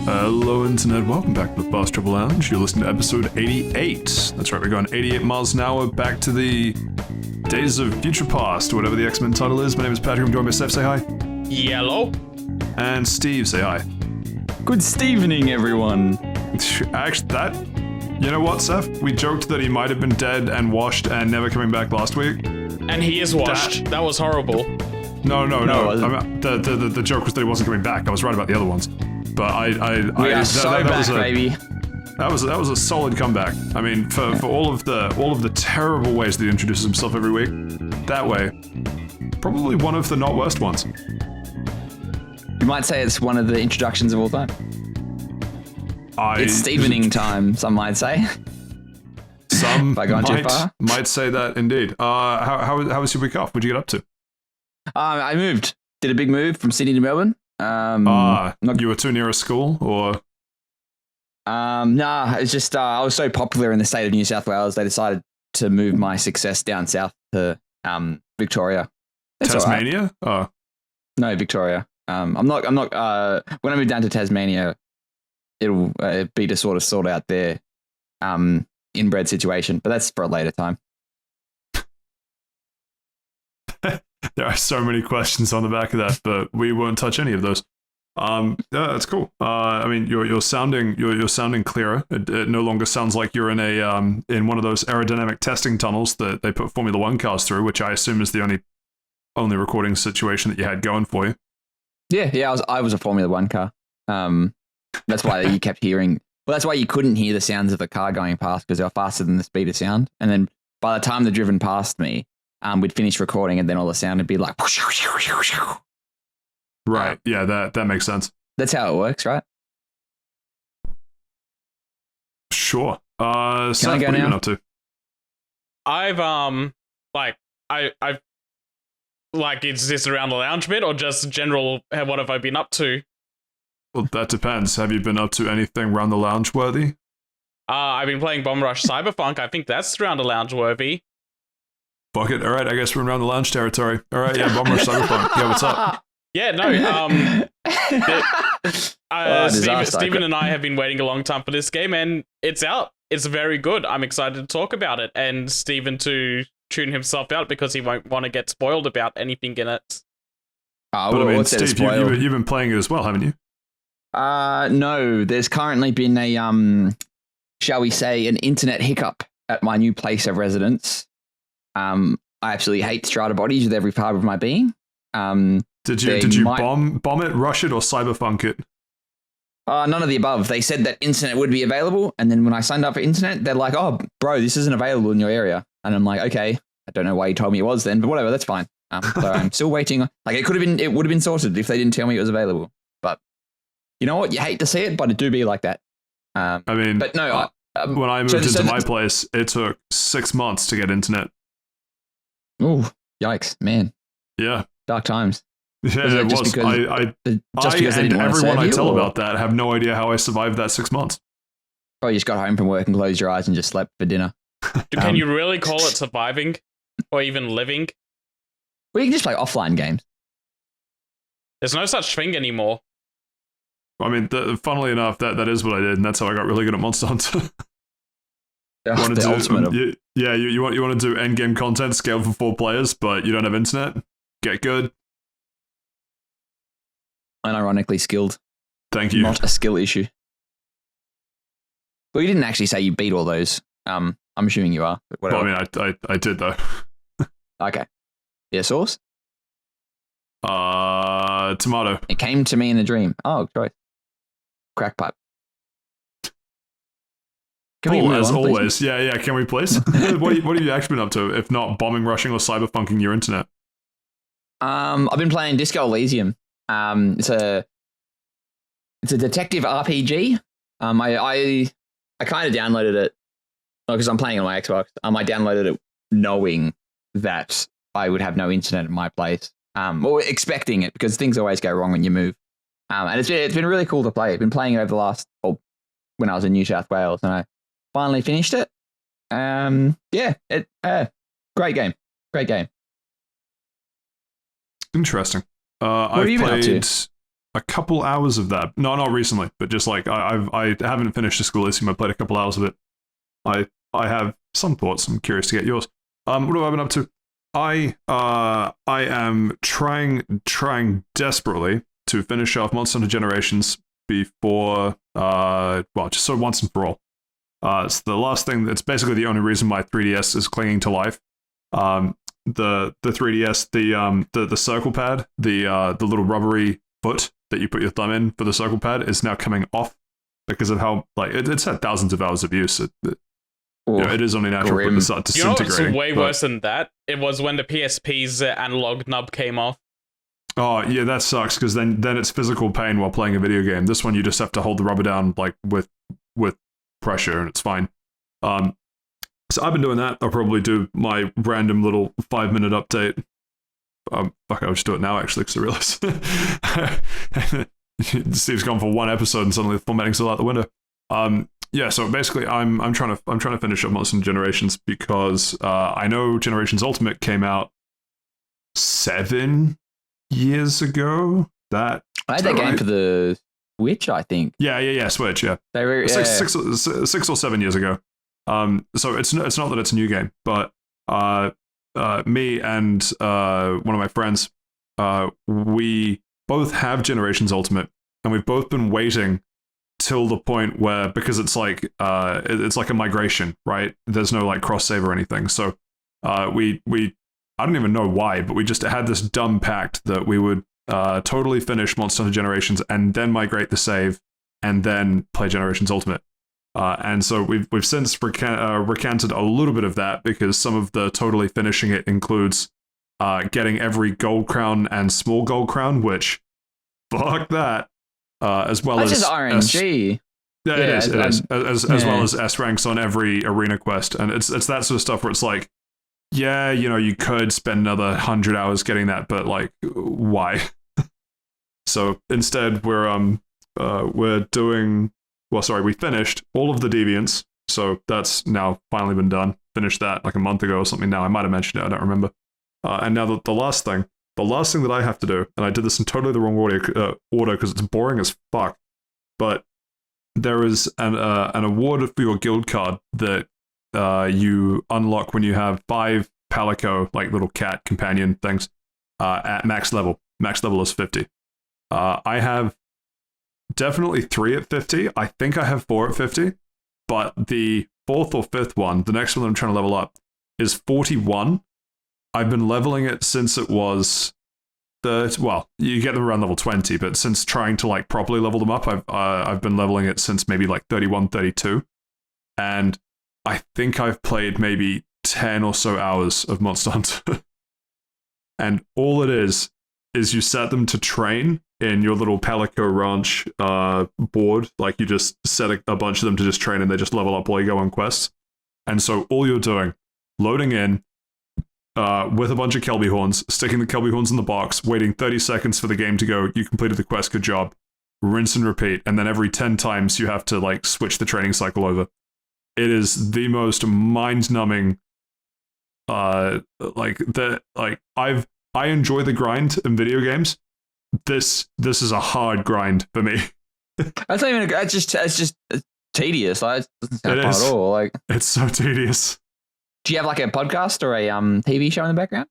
Hello, Internet. Welcome back to the Fast Travel Lounge. You're listening to episode 88. That's right, we're going 88 miles an hour back to the days of future past, whatever the X-Men title is. My name is Patrick. I'm joined by Saif. Say hi. Yellow. And Steve. Say hi. Good Stevening, everyone. Actually, you know what, Saif? We joked that he might have been dead and washed and never coming back last week. And he is washed. That was horrible. No. The joke was that he wasn't coming back. I was right about the other ones. But We are so back, baby. That was a solid comeback. I mean, for all of the terrible ways that he introduces himself every week, that way, probably one of the not worst ones. You might say it's one of the introductions of all time. It's Stevening time, some might say. Some I gone too far? might say that indeed. How was your week off? What'd you get up to? I moved. Did a big move from Sydney to Melbourne. You were too near a school, or? Nah, it's just I was so popular in the state of New South Wales, they decided to move my success down south to Victoria. It's Tasmania? Right. Oh. No, Victoria. I'm not. When I move down to Tasmania, it'll be to sort out their inbred situation, but that's for a later time. There are so many questions on the back of that, but we won't touch any of those. Yeah, that's cool. I mean, you're sounding clearer. It no longer sounds like you're in in one of those aerodynamic testing tunnels that they put Formula One cars through, which I assume is the only recording situation that you had going for you. Yeah. I was a Formula One car. That's why you kept hearing. Well, that's why you couldn't hear the sounds of the car going past because they were faster than the speed of sound. And then by the time they'd driven past me, we'd finish recording, and then all the sound would be like. Right. Yeah, that makes sense. That's how it works, right? Sure. Can I go what have you now? been up to? I've is this around the lounge bit or just general? What have I been up to? Well, that depends. Have you been up to anything round the lounge worthy? I've been playing Bomb Rush Cyberfunk. I think that's around the lounge worthy. Fuck it. All right, I guess we're around the lounge territory. All right, yeah, Bomb Rush Cyberpunk. Yeah, what's up? Yeah, no. Steven and I have been waiting a long time for this game, and it's out. It's very good. I'm excited to talk about it, and Steven to tune himself out because he won't want to get spoiled about anything in it. But I mean, Steve, you've been playing it as well, haven't you? No. There's currently been a shall we say, an internet hiccup at my new place of residence. I absolutely hate strata bodies with every fiber of my being. Did you bomb it, rush it, or cyberfunk it? None of the above. They said that internet would be available, and then when I signed up for internet, they're like, "Oh, bro, this isn't available in your area." And I'm like, "Okay, I don't know why you told me it was then, but whatever, that's fine." So I'm still waiting. Like it would have been sorted if they didn't tell me it was available. But you know what? You hate to see it, but it do be like that. I mean, but no. When I moved into my place, it took 6 months to get internet. Oh, yikes, man. Yeah. Dark times. Yeah, it was. And everyone I tell about that have no idea how I survived that 6 months. Oh, you just got home from work and closed your eyes and just slept for dinner. Can you really call it surviving or even living? Well, you can just play offline games. There's no such thing anymore. I mean, funnily enough, that is what I did, and that's how I got really good at Monster Hunter. You want to do endgame content scaled for 4 players, but you don't have internet? Get good. Unironically skilled. Thank you. Not a skill issue. Well, you didn't actually say you beat all those. I'm assuming you are. But whatever. Well, I mean, I did though. Okay. Yeah, sauce? Tomato. It came to me in a dream. Oh, choice. Crack pipe. Cool, as always. Please? Yeah, can we please? What have you actually been up to, if not bombing, rushing, or cyberfunking your internet? I've been playing Disco Elysium. It's a detective RPG. I kind of downloaded it because I'm playing on my Xbox. I downloaded it knowing that I would have no internet in my place. Or expecting it, because things always go wrong when you move. And it's been really cool to play. I've been playing it over the last, when I was in New South Wales, and I finally finished it. Great game. Interesting. What have you been up to? a couple hours of that. No, not recently, but just like I haven't finished Disco Elysium. I played a couple hours of it. I have some thoughts. I'm curious to get yours. What have I been up to? I am trying desperately to finish off Monster Hunter Generations before just so once and for all. It's the last thing. It's basically the only reason my 3DS is clinging to life. The 3DS, the circle pad, the little rubbery foot that you put your thumb in for the circle pad is now coming off because of how it's had thousands of hours of use. It is only natural for it to start disintegrating. You know what's way worse than that? It was when the PSP's analog nub came off. Oh yeah, that sucks because then it's physical pain while playing a video game. This one you just have to hold the rubber down like with pressure and it's fine. So I've been doing that. I'll probably do my random little 5-minute update. I'll just do it now actually because I realized Steve's gone for one episode and suddenly the formatting's all out the window. Yeah, so basically I'm trying to finish up Monster Hunter Generations because I know Generations Ultimate came out 7 years ago. I had that game for the Switch, I think. Yeah, Switch, yeah. They were 6 or 7 years ago. So it's not that it's a new game, but me and one of my friends, we both have Generations Ultimate, and we've both been waiting till the point where, because it's like a migration, right? There's no like cross save or anything. So we I don't even know why, but we just had this dumb pact that we would totally finish Monster Hunter Generations and then migrate the save and then play Generations Ultimate. And so we've since recanted a little bit of that because some of the totally finishing it includes getting every gold crown and small gold crown, which fuck that. As well that's as just RNG. It is. As well as S ranks on every arena quest, and it's that sort of stuff where it's like, yeah, you could spend another 100 hours getting that, but like, why? So instead, we're doing. Well, sorry, we finished all of the Deviants, so that's now finally been done. Finished that like a month ago or something now. I might have mentioned it, I don't remember. And now the last thing that I have to do, and I did this in totally the wrong order because it's boring as fuck, but there is an award for your guild card that you unlock when you have 5 Palico, like little cat companion things, at max level. Max level is 50. I have definitely 3 at 50. I think I have 4 at 50, but the 4th or 5th one, the next one I'm trying to level up, is 41. I've been leveling it since it was you get them around level 20, but since trying to like properly level them up, I've been leveling it since maybe like 31, 32, and I think I've played maybe 10 or so hours of Monster Hunter, and all it is you set them to train in your little Palico Ranch board. Like you just set a bunch of them to just train and they just level up while you go on quests. And so all you're doing, loading in with a bunch of Kelby horns, sticking the Kelby horns in the box, waiting 30 seconds for the game to go, you completed the quest, good job, rinse and repeat. And then every 10 times you have to like switch the training cycle over. It is the most mind-numbing I enjoy the grind in video games. This is a hard grind for me. That's not even. It's just tedious. Like, it doesn't sound fun at all. Like, it's so tedious. Do you have like a podcast or a TV show in the background?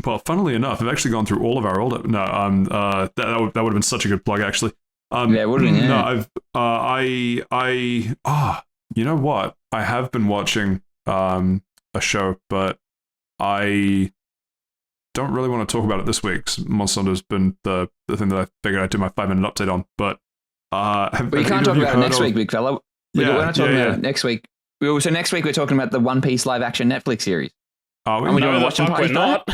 Well, funnily enough, I've actually gone through all of our older. No, that would have been such a good plug, actually. Yeah, it would have been. Yeah. No, you know what? I have been watching a show, but I don't really want to talk about it this week. Monster Hunter has been the thing that I figured I'd do my 5-minute update on. But you can't talk about it next week, big fella. We're not talking about it next week. So next week we're talking about the One Piece live action Netflix series. Oh, and we're not watching we're not.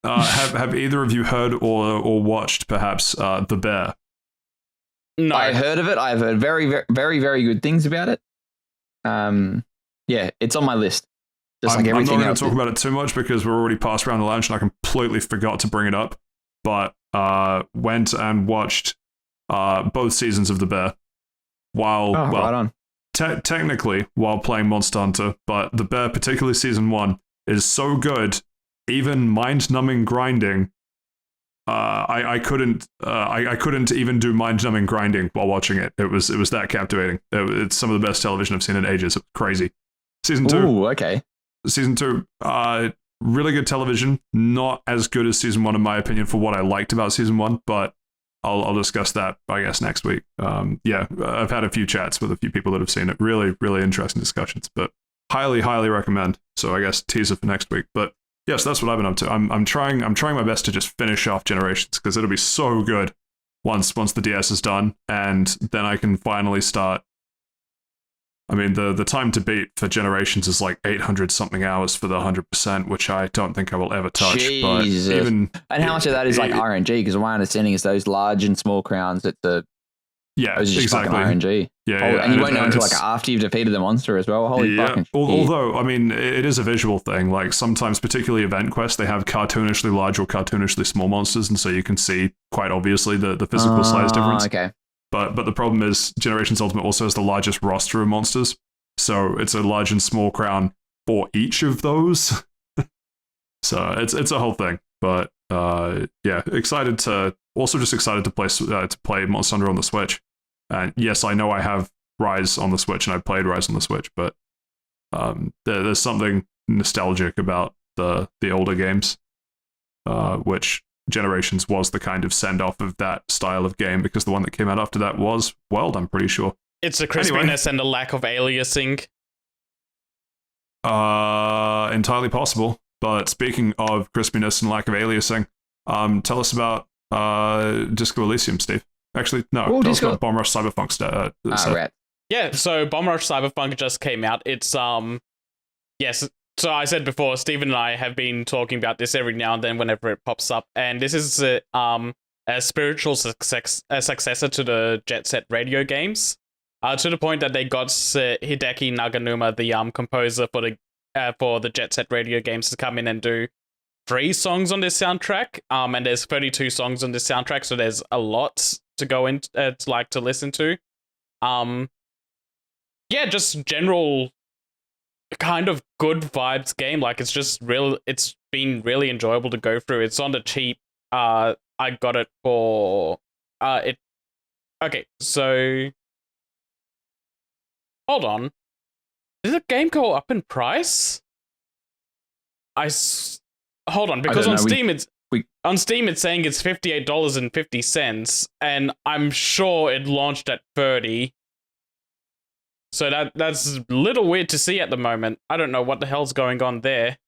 Have either of you heard or watched perhaps The Bear? No, I heard of it. I've heard very, very, very, very good things about it. Yeah, it's on my list. Just like everything I'm not going else. to talk about it too much because we're already past round of lunch and I completely forgot to bring it up. But went and watched both seasons of The Bear right on. Technically while playing Monster Hunter, but The Bear, particularly season 1, is so good, even mind-numbing grinding I couldn't even do mind-numbing grinding while watching it. It was that captivating. It's some of the best television I've seen in ages. It was crazy. Season 2. Ooh, okay. Season 2, really good television. Not as good as season 1 in my opinion for what I liked about season 1, but I'll discuss that I guess next week. I've had a few chats with a few people that have seen it. Really, really interesting discussions, but highly, highly recommend. So I guess teaser for next week. But yes, that's what I've been up to. I'm trying my best to just finish off Generations because it'll be so good once the DS is done, and then I can finally start. I mean, the time to beat for Generations is like 800 something hours for the 100%, which I don't think I will ever touch. Jesus. But even and how much of that is like RNG? Because my understanding is those large and small crowns, those are just exactly fucking RNG. Yeah, and you won't know until like after you've defeated the monster as well. Holy fucking shit. Although, I mean, it is a visual thing. Like sometimes, particularly event quests, they have cartoonishly large or cartoonishly small monsters, and so you can see quite obviously the physical size difference. Okay. But the problem is Generations Ultimate also has the largest roster of monsters, so it's a large and small crown for each of those. So it's a whole thing. But excited to play Monster Hunter on the Switch. And yes, I know I have Rise on the Switch, and I've played Rise on the Switch, but there's something nostalgic about the older games, which Generations was the kind of send-off of that style of game, because the one that came out after that was World, I'm pretty sure. It's the crispiness and the lack of aliasing. Entirely possible. But speaking of crispiness and lack of aliasing, tell us about Disco Elysium, Steve. Actually, no. Tell us about Bomb Rush Cyberfunk. Right. Yeah, so Bomb Rush Cyberfunk just came out. It's yes. So I said before, Steven and I have been talking about this every now and then whenever it pops up, and this is a spiritual successor to the Jet Set Radio games, to the point that they got Hideki Naganuma, the composer for the Jet Set Radio games, to come in and do 3 songs on this soundtrack. And there's 32 songs on this soundtrack, so there's a lot to go in to listen to. Just general kind of good vibes game. Like it's been really enjoyable to go through. It's on the cheap. I got it for it. Okay, so hold on. Did the game go up in price? Hold on, because on Steam it's saying it's $58.50, and I'm sure it launched at $30. So that's a little weird to see at the moment. I don't know what the hell's going on there.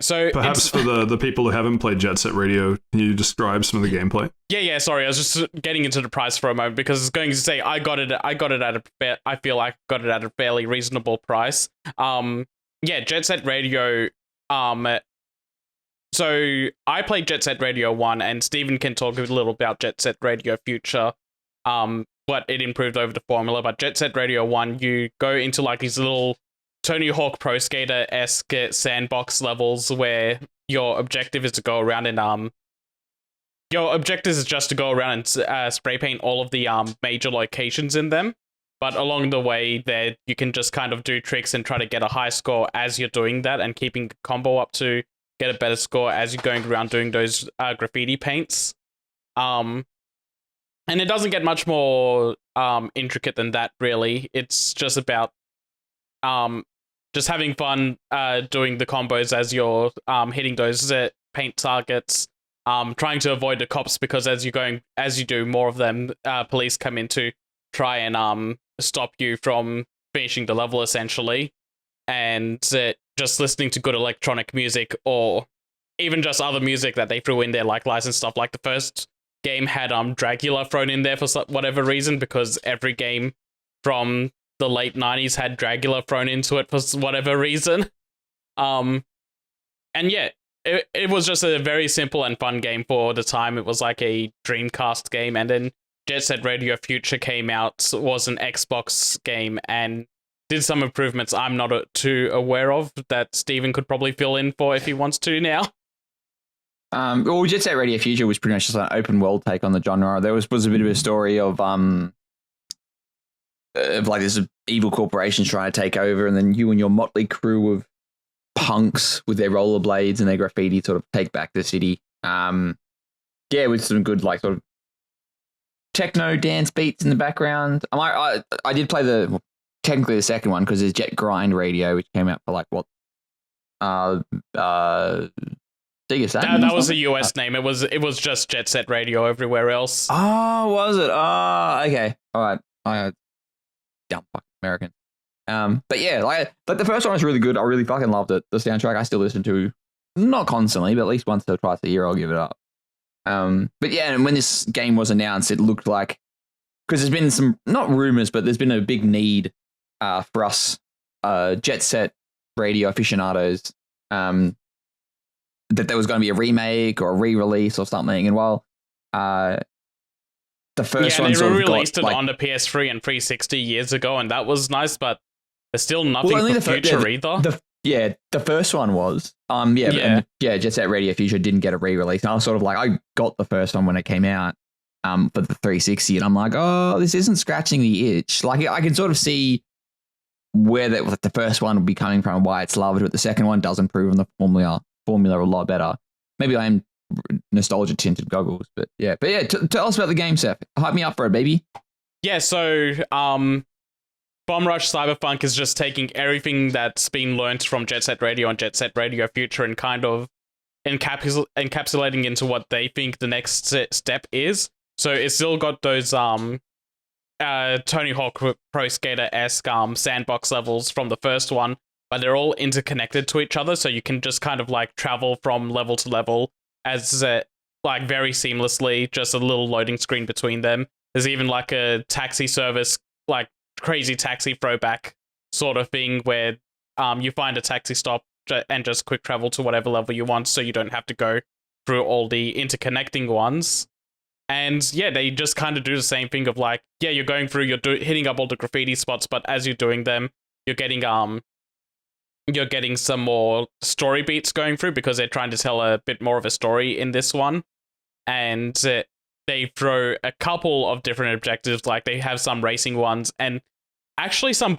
So perhaps for the people who haven't played Jet Set Radio, can you describe some of the gameplay? Yeah, sorry, I was just getting into the price for a moment, because it's going to say I feel like I got it at a fairly reasonable price. Jet Set Radio, so I played Jet Set Radio 1, and Steven can talk a little about Jet Set Radio Future, what it improved over the formula. But Jet Set Radio 1, you go into like these little Tony Hawk Pro Skater-esque sandbox levels where your objective is to go around and spray paint all of the major locations in them. But along the way there, you can just kind of do tricks and try to get a high score as you're doing that, and keeping the combo up to get a better score as you're going around doing those graffiti paints. And it doesn't get much more intricate than that, really. It's just about just having fun doing the combos as you're hitting those paint targets, trying to avoid the cops, because as you do more of them, police come in to try and stop you from finishing the level, essentially. And just listening to good electronic music, or even just other music that they threw in there, like licensed stuff. Like the first game had Dragula thrown in there for whatever reason, because every game from the late 90s had Dragula thrown into it for whatever reason. It was just a very simple and fun game for the time. It was like a Dreamcast game, and then Jet Set Radio Future came out, was an Xbox game, and did some improvements I'm not too aware of that Steven could probably fill in for if he wants to now. Jet Set Radio Future was pretty much just an open world take on the genre. There was a bit of a story of like this evil corporation trying to take over, and then you and your motley crew of punks with their rollerblades and their graffiti sort of take back the city. With some good like sort of techno dance beats in the background. I did play technically the second one because there's Jet Grind Radio, which came out for like what Sega Saturn. That was a US name. It was just Jet Set Radio everywhere else. Oh, was it? Oh, okay. All right. Dumb fucking American. But yeah, but the first one was really good. I really fucking loved it. The soundtrack I still listen to, not constantly, but at least once or twice a year I'll give it up. But yeah, and when this game was announced, it looked like, because there's been some, not rumors, but there's been a big need for us Jet Set Radio aficionados that there was going to be a remake or a re-release or something. And while the first one they released it on the PS3 and 360 years ago, and that was nice, but there's still nothing for future either. The first one was. Jet Set Radio Future didn't get a re-release. And I was sort of like, I got the first one when it came out for the 360, and I'm like, oh, this isn't scratching the itch. Like, I can sort of see where the first one would be coming from, why it's loved, but the second one does improve on the formula a lot better. Maybe I am nostalgia tinted goggles, but yeah. Tell us about the game, Seth. Hype me up for it, baby. Yeah, so Bomb Rush Cyberfunk is just taking everything that's been learned from Jet Set Radio and Jet Set Radio Future and kind of encapsulating into what they think the next step is. So it's still got those Tony Hawk Pro Skater-esque sandbox levels from the first one, but they're all interconnected to each other, so you can just kind of like travel from level to level as like very seamlessly, just a little loading screen between them. There's even like a taxi service, like crazy taxi throwback sort of thing where you find a taxi stop and just quick travel to whatever level you want, so you don't have to go through all the interconnecting ones. And yeah, they just kind of do the same thing of like, yeah, you're going through, hitting up all the graffiti spots, but as you're doing them, you're getting some more story beats going through because they're trying to tell a bit more of a story in this one. And they throw a couple of different objectives, like they have some racing ones and actually some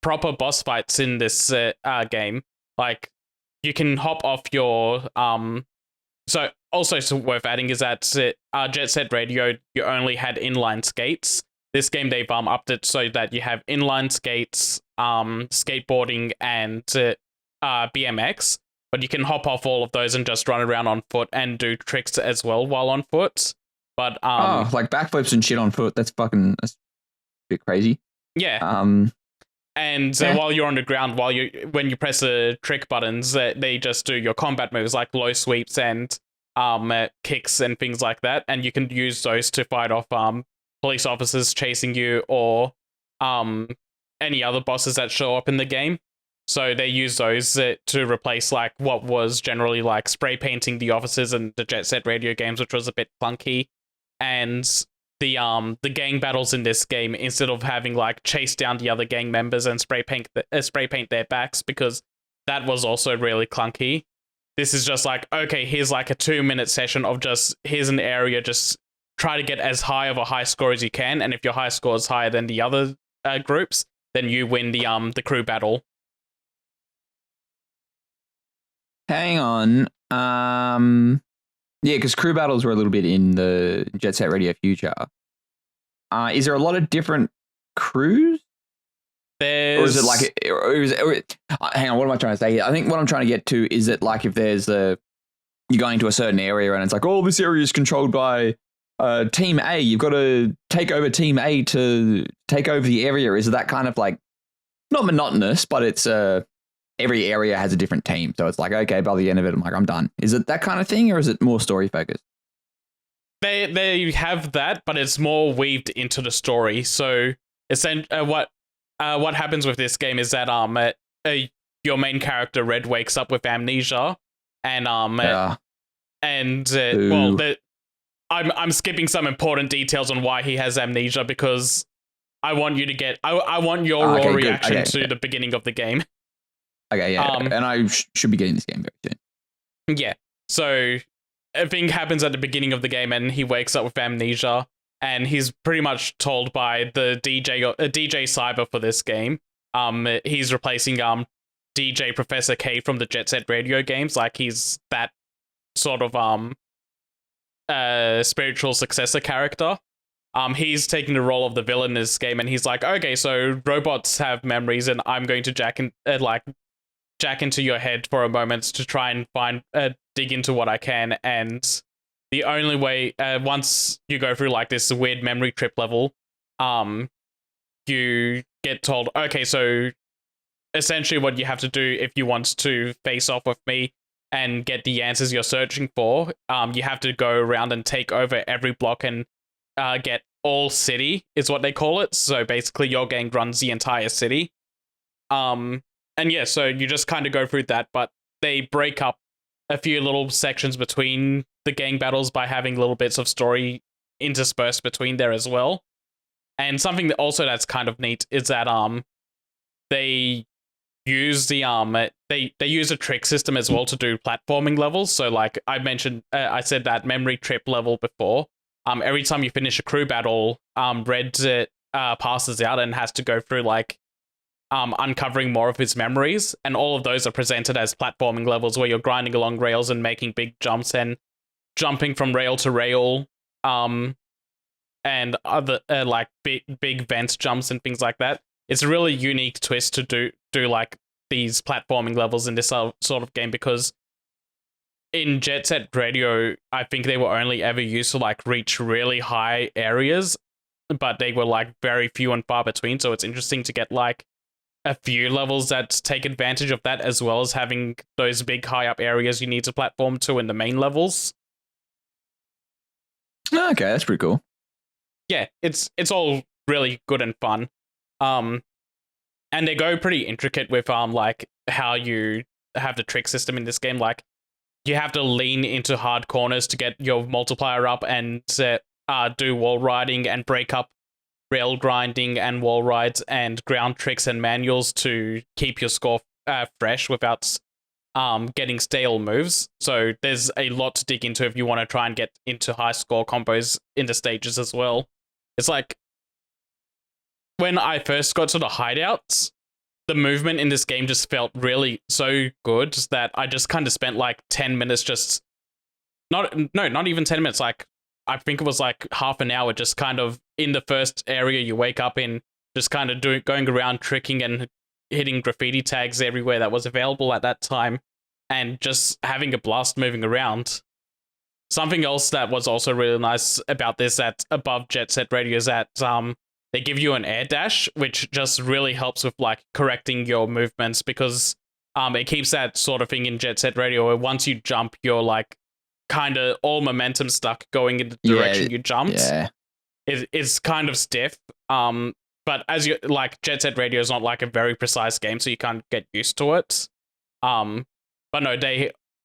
proper boss fights in this game. Like you can hop off your so also worth adding is that Jet Set Radio, you only had inline skates. This game they've upped it so that you have inline skates, skateboarding, and BMX. But you can hop off all of those and just run around on foot and do tricks as well while on foot. But like backflips and shit on foot. That's a bit crazy. Yeah. And while you're on the ground, when you press the trick buttons, they just do your combat moves like low sweeps and kicks and things like that, and you can use those to fight off police officers chasing you or any other bosses that show up in the game. So they use those to replace like what was generally like spray painting the officers in the Jet Set Radio games, which was a bit clunky. And the gang battles in this game, instead of having like chase down the other gang members and spray paint their backs, because that was also really clunky. This is just like, okay, here's like a 2-minute session of just, here's an area, just try to get as high of a high score as you can, and if your high score is higher than the other groups, then you win the crew battle. Hang on. Yeah, because crew battles were a little bit in the Jet Set Radio Future. Is there a lot of different crews? There's... Or is it like... hang on, what am I trying to say here? I think what I'm trying to get to is that like if there's you're going to a certain area and it's like, oh, this area is controlled by Team A. You've got to take over Team A to take over the area. Is that kind of like... Not monotonous, but it's... every area has a different team. So it's like, okay, by the end of it, I'm like, I'm done. Is it that kind of thing or is it more story focused? They have that, but it's more weaved into the story. So what happens with this game is that your main character, Red, wakes up with amnesia and I'm skipping some important details on why he has amnesia because I want you to get I want your raw reaction to the beginning of the game. Okay, yeah, and I should be getting this game very soon. Yeah, so a thing happens at the beginning of the game, and he wakes up with amnesia, and he's pretty much told by the DJ Cyber for this game. He's replacing DJ Professor K from the Jet Set Radio games. Like he's that sort of spiritual successor character. He's taking the role of the villain in this game, and he's like, okay, so robots have memories, and I'm going to jack into your head for a moment to try and dig into what I can. And the only way, once you go through like this weird memory trip level, you get told, okay, so essentially what you have to do if you want to face off with me and get the answers you're searching for, you have to go around and take over every block and get all city is what they call it. So basically your gang runs the entire city. And yeah, so you just kind of go through that, but they break up a few little sections between the gang battles by having little bits of story interspersed between there as well. And something that also that's kind of neat is that they use the they use a trick system as well to do platforming levels. So like I mentioned, I said that memory trip level before. Every time you finish a crew battle, Red passes out and has to go through like uncovering more of his memories, and all of those are presented as platforming levels where you're grinding along rails and making big jumps and jumping from rail to rail, and other like big vent jumps and things like that. It's a really unique twist to do like these platforming levels in this sort of game, because in Jet Set Radio, I think they were only ever used to like reach really high areas, but they were like very few and far between. So it's interesting to get like a few levels that take advantage of that, as well as having those big high up areas you need to platform to in the main levels. Okay, that's pretty cool. Yeah, it's all really good and fun. And they go pretty intricate with like how you have the trick system in this game. Like you have to lean into hard corners to get your multiplier up and do wall riding and break up rail grinding and wall rides and ground tricks and manuals to keep your score fresh without getting stale moves. So there's a lot to dig into if you want to try and get into high score combos in the stages as well. It's like when I first got to the hideouts, the movement in this game just felt really so good that I just kind of spent like 10 minutes just not even 10 minutes, like I think it was like half an hour just kind of in the first area you wake up in, just kind of going around tricking and hitting graffiti tags everywhere that was available at that time and just having a blast moving around. Something else that was also really nice about this that's above Jet Set Radio is that they give you an air dash, which just really helps with like correcting your movements, because it keeps that sort of thing in Jet Set Radio where once you jump, you're like kind of all momentum stuck going in the direction you jumped. Yeah. It's kind of stiff. But as you like, Jet Set Radio is not like a very precise game, so you can't get used to it. But no,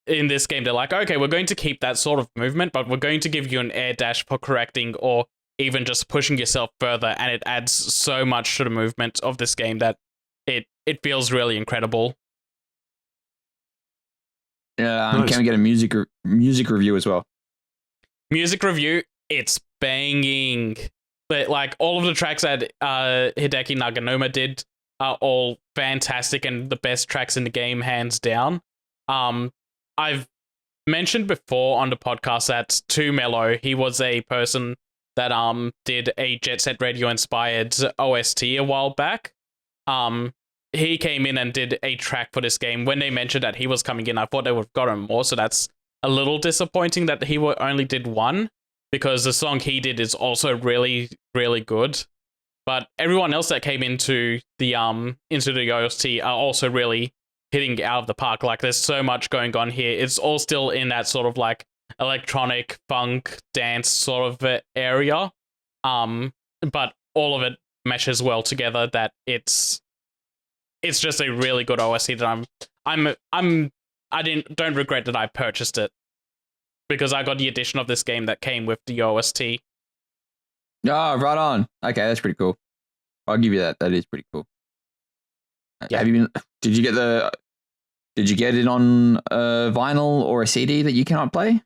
in this game they're like, okay, we're going to keep that sort of movement, but we're going to give you an air dash for correcting or even just pushing yourself further, and it adds so much to the movement of this game that it feels really incredible. Nice. Can we get a music review as well? Music review, it's banging. But like all of the tracks that Hideki Naganuma did are all fantastic and the best tracks in the game, hands down. I've mentioned before on the podcast that Too Mellow, he was a person that did a Jet Set Radio inspired OST a while back. He came in and did a track for this game. When they mentioned that he was coming in, I thought they would have gotten more, so that's a little disappointing that he only did one, because the song he did is also really, really good. But everyone else that came into the OST are also really hitting out of the park. Like there's so much going on here. It's all still in that sort of like electronic funk dance sort of area. But all of it meshes well together that it's just a really good OST that don't regret that I purchased it, because I got the edition of this game that came with the OST. Oh, right on. Okay, that's pretty cool. I'll give you that. That is pretty cool. Yeah. Did you get it on vinyl or a CD that you cannot play?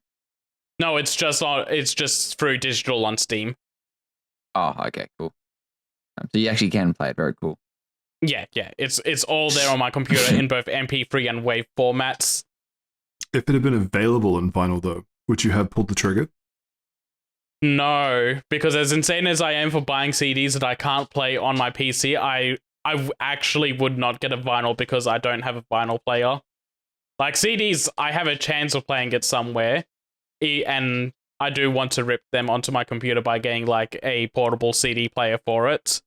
No, it's just through digital on Steam. Oh, okay, cool. So you actually can play it. Very cool. Yeah, it's all there on my computer in both MP3 and WAV formats. If it had been available in vinyl, though, would you have pulled the trigger? No, because as insane as I am for buying CDs that I can't play on my PC, I actually would not get a vinyl because I don't have a vinyl player. Like CDs, I have a chance of playing it somewhere, and I do want to rip them onto my computer by getting like a portable CD player for it.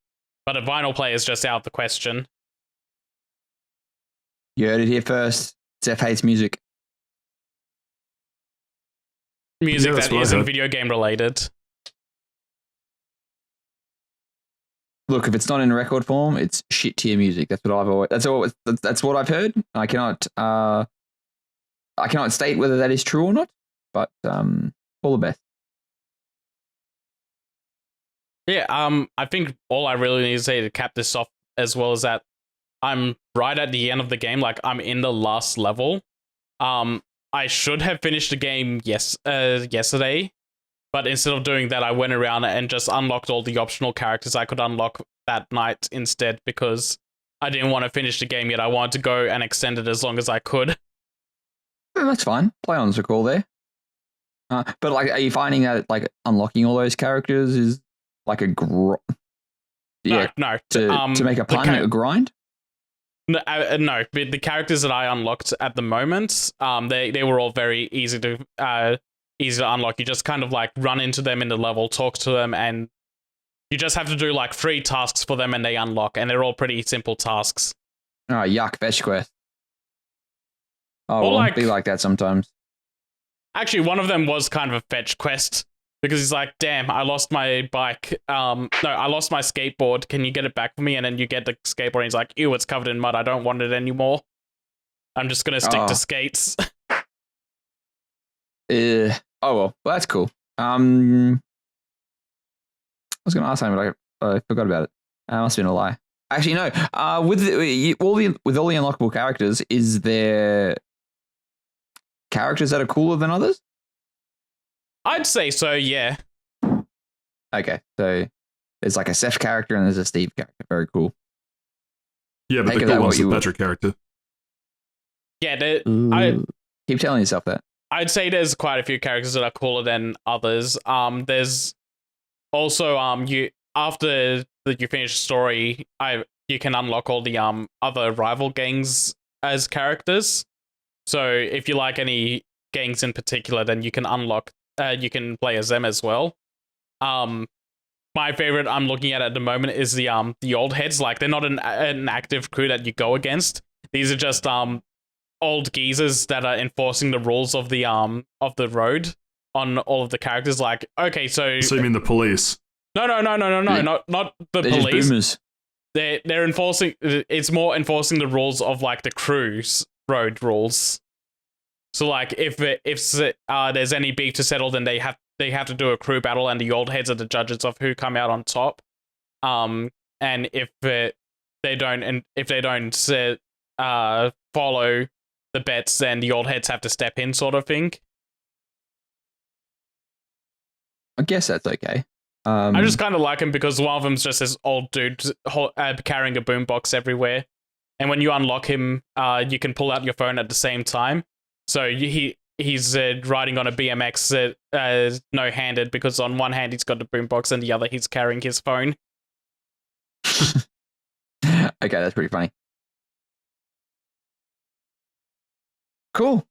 But a vinyl player is just out of the question. You heard it here first. Saif hates music. Music Yeah, that isn't video game related. Look, if it's not in record form, it's shit tier music. That's what I've always. That's what I've heard. I cannot state whether that is true or not. But all the best. Yeah, I think all I really need to say to cap this off as well is that I'm right at the end of the game. Like I'm in the last level. I should have finished the game yesterday, but instead of doing that, I went around and just unlocked all the optional characters I could unlock that night instead because I didn't want to finish the game yet. I wanted to go and extend it as long as I could. That's fine. Play-ons are cool there. But like, are you finding that like unlocking all those characters is like a No. to make a pun, a grind? No, but the characters that I unlocked at the moment, they were all very easy to unlock. You just kind of like run into them in the level, talk to them, and you just have to do like 3 tasks for them and they unlock, and they're all pretty simple tasks. Oh, yuck, fetch quest. Oh, Or well, be like that sometimes. Actually, one of them was kind of a fetch quest. Because he's like, damn, I lost my bike. No, I lost my skateboard. Can you get it back for me? And then you get the skateboard and he's like, ew, it's covered in mud. I don't want it anymore. I'm just going to stick to skates. Oh, well, that's cool. I was going to ask something, but I forgot about it. Must have been a lie. Actually, no. With all the unlockable characters, is there characters that are cooler than others? I'd say so, yeah. Okay, so there's like a Saif character and there's a Steve character. Very cool. Yeah, but the cool one's the better character. Yeah, keep telling yourself that. I'd say there's quite a few characters that are cooler than others. There's also you after you finish the story, you can unlock all the other rival gangs as characters. So if you like any gangs in particular, then you can unlock. You can play as them as well. My favorite I'm looking at the moment is the old heads. Like they're not an active crew that you go against. These are just old geezers that are enforcing the rules of the road on all of the characters. Like okay, so you mean the police? No, not the they're police. Just boomers. They're enforcing. It's more enforcing the rules of like the crew's road rules. So like if there's any beef to settle, then they have to do a crew battle, and the old heads are the judges of who come out on top. And if they don't follow the bets, then the old heads have to step in, sort of thing. I guess that's okay. I just kind of like him because one of them's just this old dude carrying a boombox everywhere, and when you unlock him, you can pull out your phone at the same time. So he's riding on a BMX no-handed because on one hand he's got the boombox and the other he's carrying his phone. Okay, that's pretty funny. Cool.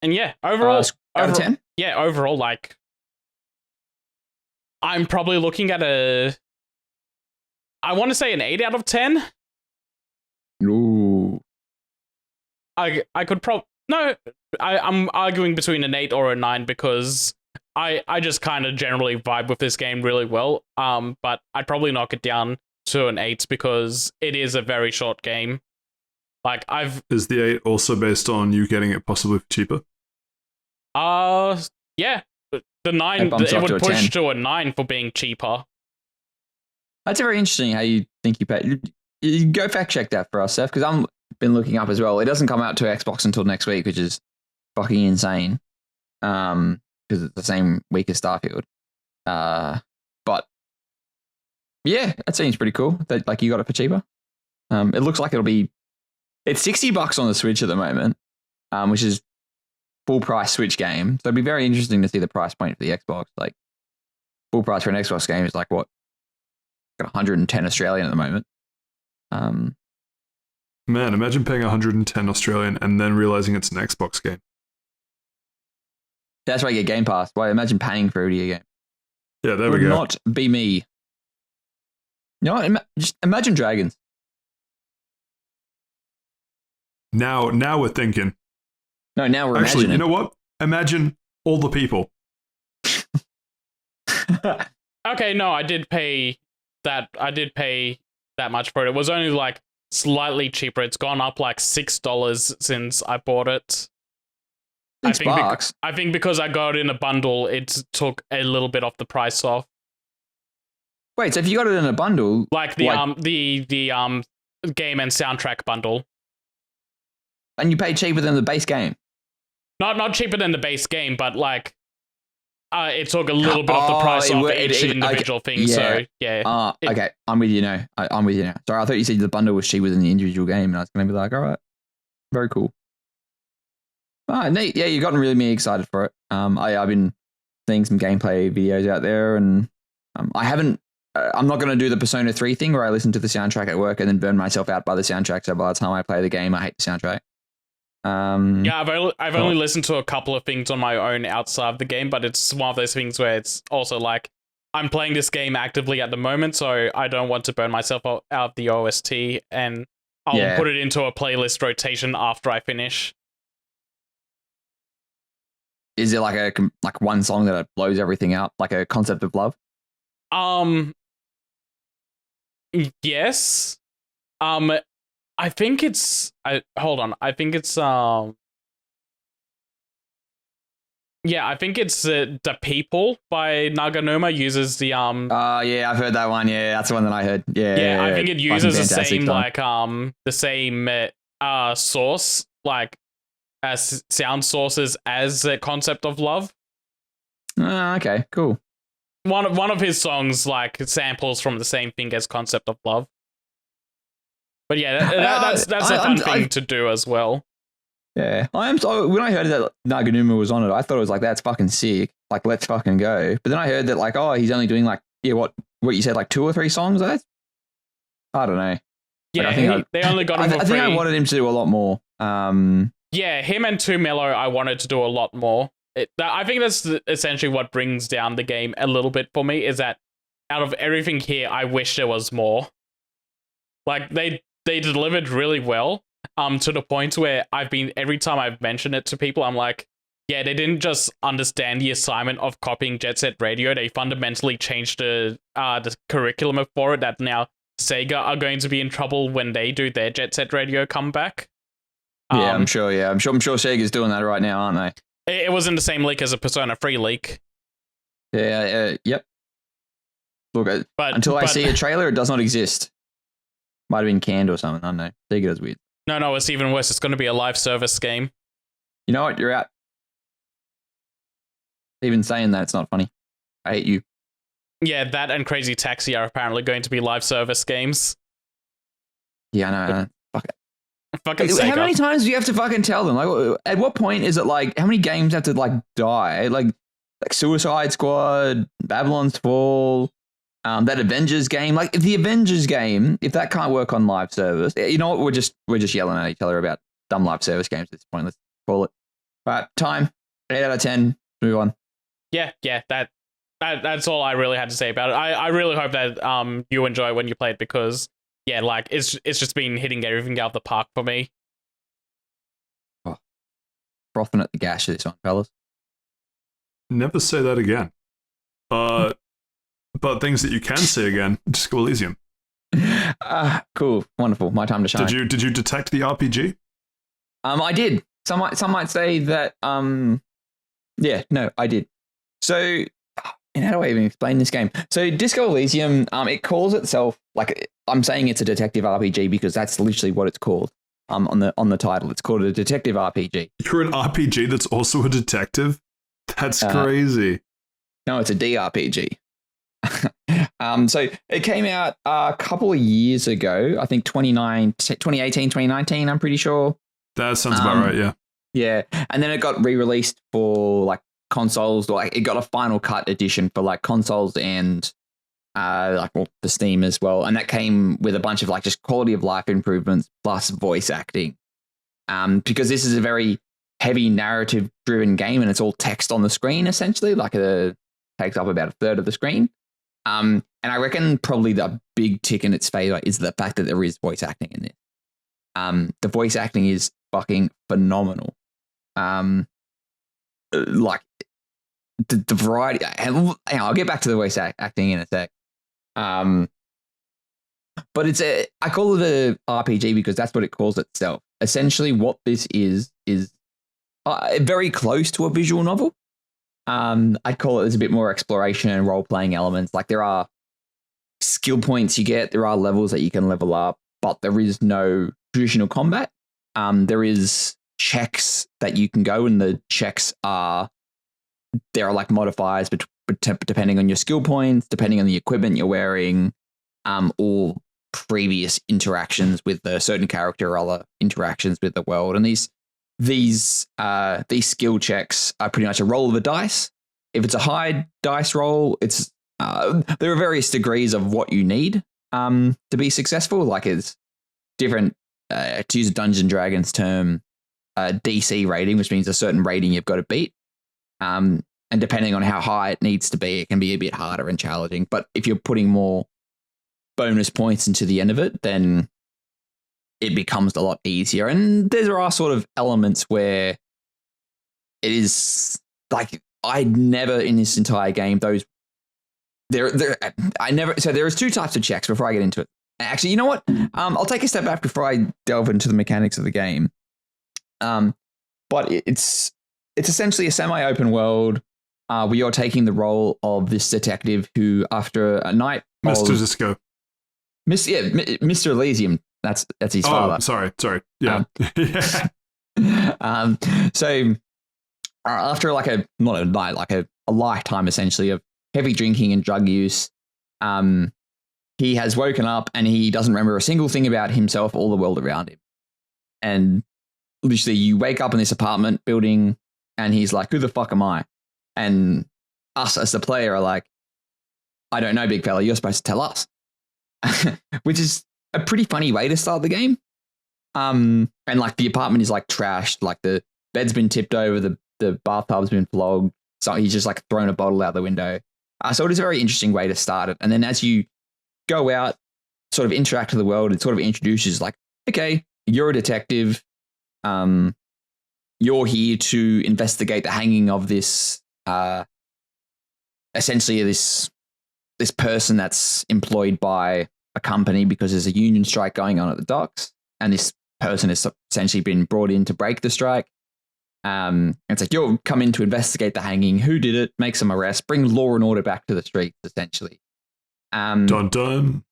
And yeah, overall, out of 10? Yeah, overall, like I'm probably looking at I want to say an 8 out of 10. Ooh. I could No, I'm arguing between an 8 or a 9 because I just kind of generally vibe with this game really well. But I'd probably knock it down to an 8 because it is a very short game. Like Is the 8 also based on you getting it possibly cheaper? Yeah. The 9 it would push to a 9 for being cheaper. That's very interesting how you think you pay. You go fact check that for us, Seth, because I've been looking up as well. It doesn't come out to Xbox until next week, which is fucking insane. Because it's the same week as Starfield. But yeah, that seems pretty cool. That like you got it for cheaper. It looks like it's $60 on the Switch at the moment, which is full price Switch game. So it'd be very interesting to see the price point for the Xbox. Like full price for an Xbox game is like what? Got 110 Australian at the moment. Man, imagine paying 110 Australian and then realizing it's an Xbox game. That's why you get Game Pass. Why imagine paying for a video game? Yeah, there we go. Would not be me. You know what? Just imagine dragons. Now we're thinking. No, now we're Actually, imagining. you know what? Imagine all the people. Okay, no, I did pay that much for it. It was only like slightly cheaper. It's gone up like $6 since I bought it. $6. I think because I got it in a bundle, it took a little bit off the price off. Wait, so if you got it in a bundle, Like the game and soundtrack bundle. and you pay cheaper than the base game. Not cheaper than the base game, but like it took a little bit off the price off each individual thing. Yeah. So yeah. Okay, I'm with you now. I'm with you now. Sorry, I thought you said the bundle was cheaper than the individual game, and I was going to be like, all right, very cool. Neat. Yeah, you've gotten really me excited for it. I've been seeing some gameplay videos out there, and I haven't. I'm not going to do the Persona 3 thing where I listen to the soundtrack at work and then burn myself out by the soundtrack. So by the time I play the game, I hate the soundtrack. Yeah, I've only listened to a couple of things on my own outside of the game, but it's one of those things where it's also like I'm playing this game actively at the moment, so I don't want to burn myself out of the OST, and I'll put it into a playlist rotation after I finish. Is it like one song that blows everything out, like a Concept of Love? Yes. I think it's. Hold on. I think it's. Yeah, I think it's The People by Naganuma uses the yeah, I've heard that one. Yeah, that's the one that I heard. Yeah, I think it uses the same the same source, like as sound sources as the Concept of Love. Okay, cool. One of his songs like samples from the same thing as Concept of Love. But yeah, that's a fun thing to do as well. Yeah, when I heard that Naganuma was on it, I thought it was like, that's fucking sick. Like, let's fucking go. But then I heard that like, oh, he's only doing like, what you said, like 2 or 3 songs. I don't know. Yeah, like, they only got him for free. I think I wanted him to do a lot more. Yeah, him and 2 Mellow, I wanted to do a lot more. I think that's essentially what brings down the game a little bit for me, is that out of everything here, I wish there was more. Like, they delivered really well, to the point where every time I've mentioned it to people, I'm like, yeah, they didn't just understand the assignment of copying Jet Set Radio, they fundamentally changed the curriculum for it, that now Sega are going to be in trouble when they do their Jet Set Radio comeback. Yeah, I'm sure Sega's doing that right now, aren't they? It was in the same leak as a Persona 3 leak. Yeah, yep. Look, until I see a trailer, it does not exist. Might have been canned or something, I don't know. Sega does weird. No, it's even worse. It's going to be a live service game. You know what? You're out. Even saying that, it's not funny. I hate you. Yeah, that and Crazy Taxi are apparently going to be live service games. Yeah, I know. Fuck it. Fucking Sega. How many times do you have to fucking tell them? Like, at what point is it like, how many games have to like die? Like Suicide Squad, Babylon's Fall, that Avengers game. Like the Avengers game, if that can't work on live service, you know what? We're just yelling at each other about dumb live service games at this point. Let's call it. Right, time 8 out of 10. Move on. Yeah. That's all I really had to say about it. I really hope that you enjoy it when you play it, because yeah, like it's just been hitting everything out of the park for me. Oh, frothing at the gash of this one, fellas. Never say that again. But things that you can say again, just go Elysium. Cool, wonderful. My time to shine. Did you detect the RPG? I did. Some might say that. Yeah, no, I did. So, and how do I even explain this game? So, Disco Elysium, it calls itself, like, I'm saying it's a detective RPG because that's literally what it's called. On the title, it's called a detective RPG. You're an RPG that's also a detective? That's crazy. No, it's a DRPG. So it came out a couple of years ago, I think 2018, 2019, I'm pretty sure. That sounds about right, yeah. Yeah. And then it got re-released for like consoles, or like it got a final cut edition for like consoles and for Steam as well. And that came with a bunch of like just quality of life improvements plus voice acting. Because this is a very heavy narrative driven game and it's all text on the screen essentially, like it takes up about a third of the screen. And I reckon probably the big tick in its favor is the fact that there is voice acting in this. The voice acting is fucking phenomenal. Like the variety. I'll get back to the voice acting in a sec. But I call it a RPG because that's what it calls itself. Essentially, what this is very close to a visual novel. I'd call it as a bit more exploration and role-playing elements. Like there are skill points you get, there are levels that you can level up, but there is no traditional combat. There is checks that you can go, and the checks there are like modifiers depending on your skill points, depending on the equipment you're wearing, or previous interactions with a certain character or other interactions with the world. And these skill checks are pretty much a roll of the dice. If it's a high dice roll, it's there are various degrees of what you need to be successful. Like it's different, to use a Dungeons and Dragons term, DC rating, which means a certain rating you've got to beat. And depending on how high it needs to be, it can be a bit harder and challenging. But if you're putting more bonus points into the end of it, then it becomes a lot easier. And there are sort of elements where it is like I never in this entire game so there is two types of checks before I get into it. Actually, you know what? I'll take a step back before I delve into the mechanics of the game. But it's essentially a semi-open world where you're taking the role of this detective who, after a night, Mr. Zisco. Mr. Elysium. That's his father. Sorry. Yeah. So after like not a night, like a lifetime essentially of heavy drinking and drug use, he has woken up and he doesn't remember a single thing about himself or the world around him. And literally you wake up in this apartment building and he's like, who the fuck am I? And us as the player are like, I don't know, big fella, you're supposed to tell us. Which is a pretty funny way to start the game. And like the apartment is like trashed, like the bed's been tipped over, the bathtub's been flogged, so he's just like thrown a bottle out the window. So it is a very interesting way to start it. And then as you go out, sort of interact with the world, it sort of introduces like, okay, you're a detective. You're here to investigate the hanging of this, essentially this person that's employed by a company because there's a union strike going on at the docks, and this person has essentially been brought in to break the strike. It's like, you'll come in to investigate the hanging, who did it, make some arrests, bring law and order back to the streets, essentially. Dun dun.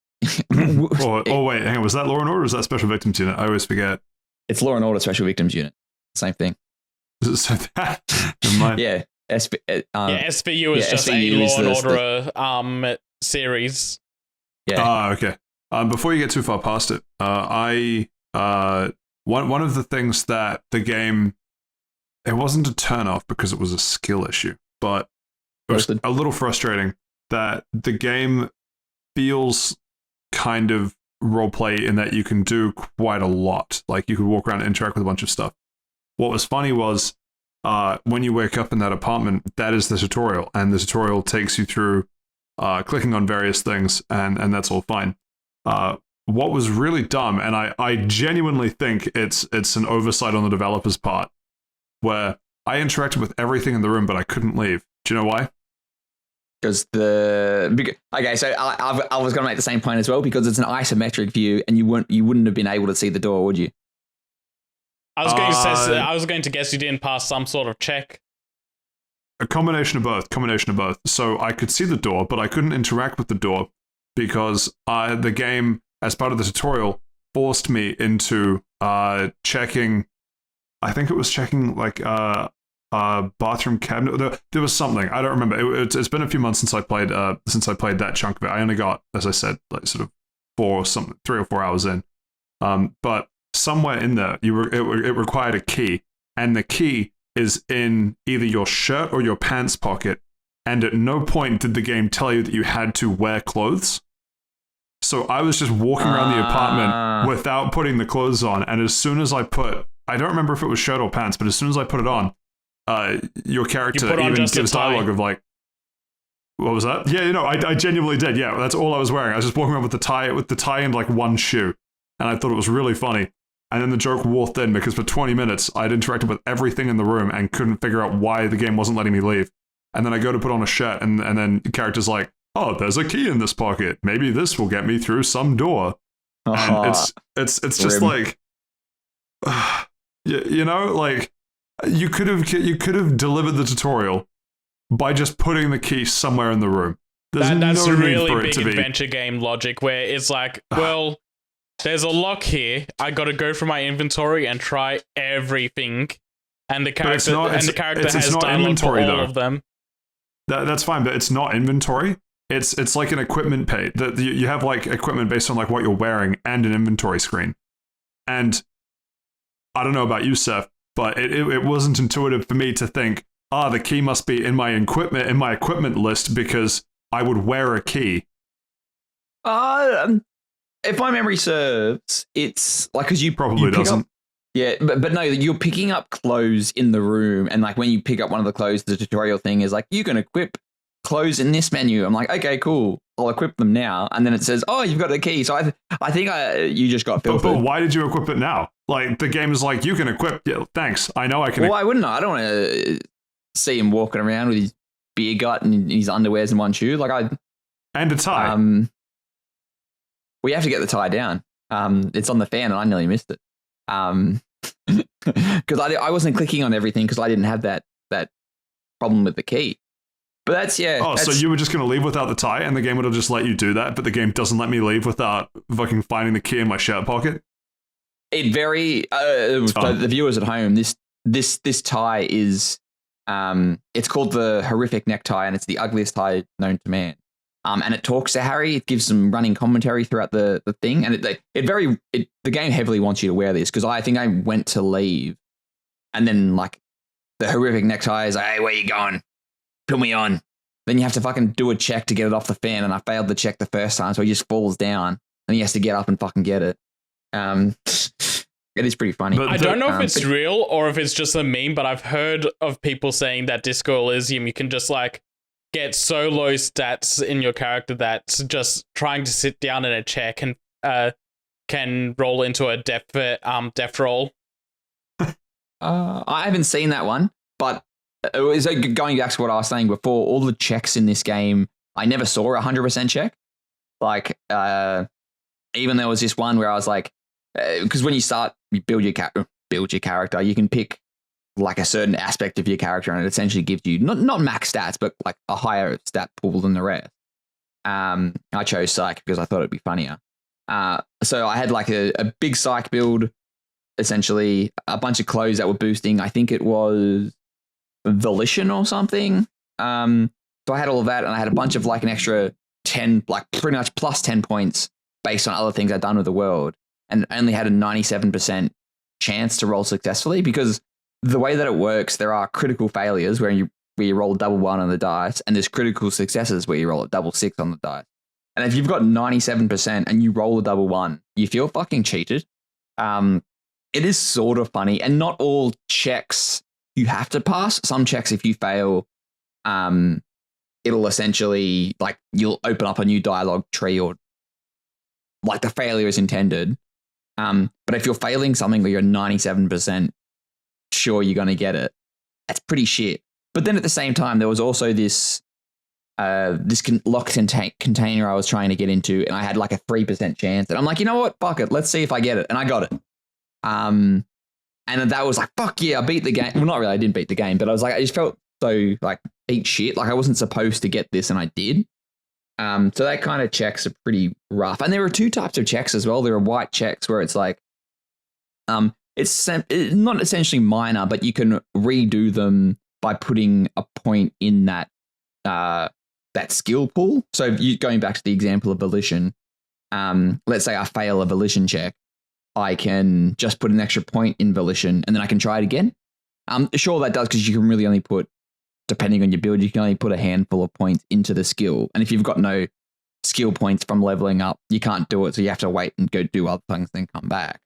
Wait, hang on, was that Law and Order or was that Special Victims Unit? I always forget. It's Law and Order Special Victims Unit. Same thing. Is it that? Never mind. Yeah. SVU is just a Law and Order series. Yeah. Okay. Before you get too far past it, one of the things that the game, it wasn't a turn off because it was a skill issue, but it was a little frustrating that the game feels kind of roleplay in that you can do quite a lot. Like you could walk around and interact with a bunch of stuff. What was funny was when you wake up in that apartment, that is the tutorial, and the tutorial takes you through clicking on various things, and that's all fine. What was really dumb, and I genuinely think it's an oversight on the developer's part, where I interacted with everything in the room, but I couldn't leave. Do you know why? Because okay, so I was going to make the same point as well, because it's an isometric view, and you wouldn't have been able to see the door, would you? I was going to guess you didn't pass some sort of check. A combination of both. So I could see the door, but I couldn't interact with the door because the game, as part of the tutorial, forced me into checking. I think it was checking like bathroom cabinet. There was something, I don't remember. It's been a few months since I played that chunk of it. I only got, as I said, like sort of 3 or 4 hours in. But somewhere in there, it required a key, and the key is in either your shirt or your pants pocket. And at no point did the game tell you that you had to wear clothes. So I was just walking around the apartment without putting the clothes on, and as soon as I don't remember if it was shirt or pants, but as soon as I put it on, your character even gives dialogue of like, what was that? Yeah, I genuinely did. Yeah, that's all I was wearing. I was just walking around with the tie and like one shoe, and I thought it was really funny. And then the joke wore thin because for 20 minutes I'd interacted with everything in the room and couldn't figure out why the game wasn't letting me leave. And then I go to put on a shirt, and then the character's like, oh, there's a key in this pocket. Maybe this will get me through some door. And it's just like, like you could have delivered the tutorial by just putting the key somewhere in the room. That's no really big adventure game logic where it's like, well, there's a lock here. I got to go through my inventory and try everything, and the character has dialogue for all of them. That's fine, but it's not inventory. It's like an equipment page. You have like equipment based on like what you're wearing and an inventory screen. And I don't know about you, Seth, but it wasn't intuitive for me to think, the key must be in my equipment list because I would wear a key. If my memory serves, it's like because you probably doesn't. But no, you're picking up clothes in the room, and like when you pick up one of the clothes, the tutorial thing is like, you can equip clothes in this menu. I'm like, okay, cool, I'll equip them now, and then it says, oh, you've got the key. So I think you just got filtered. But why did you equip it now? Like the game is like, you can equip. Yeah, thanks. I know I can. Well, why wouldn't I? I don't want to see him walking around with his beer gut and his underwears and one shoe. And a tie. We have to get the tie down. It's on the fan, and I nearly missed it. Because I wasn't clicking on everything because I didn't have that problem with the key. But that's so you were just going to leave without the tie, and the game would have just let you do that, but the game doesn't let me leave without fucking finding the key in my shirt pocket? For the viewers at home, this tie is it's called the horrific necktie, and it's the ugliest tie known to man. And it talks to Harry. It gives some running commentary throughout the thing, and the game heavily wants you to wear this because I think I went to leave, and then like the horrific necktie is like, hey, where you going? Put me on. Then you have to fucking do a check to get it off the fan, and I failed the check the first time, so he just falls down, and he has to get up and fucking get it. It is pretty funny. I don't know if it's real or if it's just a meme, but I've heard of people saying that Disco Elysium, you can just like get so low stats in your character that just trying to sit down in a chair can roll into a death roll. I haven't seen that one, but going back to what I was saying before, all the checks in this game, I never saw a 100% check. Like, even there was this one where I was like, because when you build your character, you can pick like a certain aspect of your character, and it essentially gives you not max stats, but like a higher stat pool than the rest. I chose psych because I thought it'd be funnier. So I had like a big psych build, essentially a bunch of clothes that were boosting. I think it was volition or something. So I had all of that, and I had a bunch of like an extra 10, like pretty much plus 10 points based on other things I'd done with the world, and only had a 97% chance to roll successfully because the way that it works, there are critical failures where you roll a double 1 on the dice, and there's critical successes where you roll a double 6 on the dice. And if you've got 97% and you roll a double 1, you feel fucking cheated. It is sort of funny, and not all checks you have to pass. Some checks, if you fail, it'll essentially like you'll open up a new dialogue tree, or like the failure is intended. But if you're failing something where you're 97% sure you're going to get it, that's pretty shit. But then at the same time, there was also this locked container I was trying to get into, and I had like a 3% chance. And I'm like, you know what? Fuck it. Let's see if I get it. And I got it. And that was like, fuck yeah, I beat the game. Well, not really. I didn't beat the game, but I was like, I just felt so like eat shit. Like I wasn't supposed to get this, and I did. So that kind of checks are pretty rough. And there are two types of checks as well. There are white checks where it's like, it's not essentially minor, but you can redo them by putting a point in that skill pool. So going back to the example of volition, let's say I fail a volition check, I can just put an extra point in volition and then I can try it again. Sure, that does, because you can really only put, depending on your build, you can only put a handful of points into the skill. And if you've got no skill points from leveling up, you can't do it. So you have to wait and go do other things, then come back.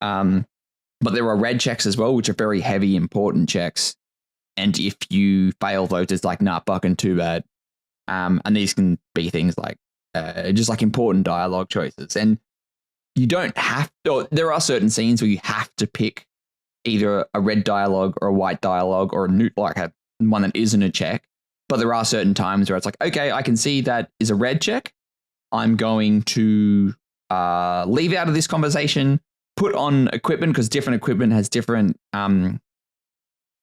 But there are red checks as well, which are very heavy, important checks. And if you fail those, it's like, nah, fucking too bad. And these can be things like just like important dialogue choices. And you don't have to, or there are certain scenes where you have to pick either a red dialogue or a white dialogue or one that isn't a check. But there are certain times where it's like, okay, I can see that is a red check. I'm going to leave out of this conversation, put on equipment, because different equipment has different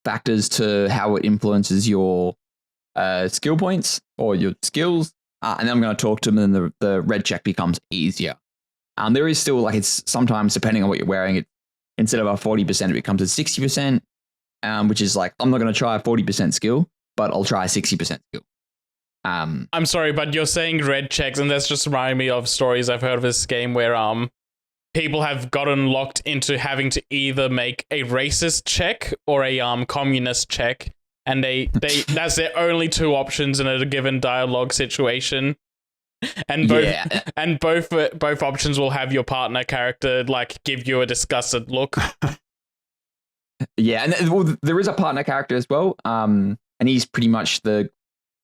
factors to how it influences your skill points or your skills. And then I'm going to talk to them, and then the red check becomes easier. There is still, like, it's sometimes, depending on what you're wearing, instead of a 40%, it becomes a 60%, which is like, I'm not going to try a 40% skill, but I'll try a 60% skill. I'm sorry, but you're saying red checks, and that's just reminding me of stories I've heard of this game where people have gotten locked into having to either make a racist check or a communist check, and they that's their only two options in a given dialogue situation. And both options will have your partner character like give you a disgusted look. Yeah, and there is a partner character as well, and he's pretty much the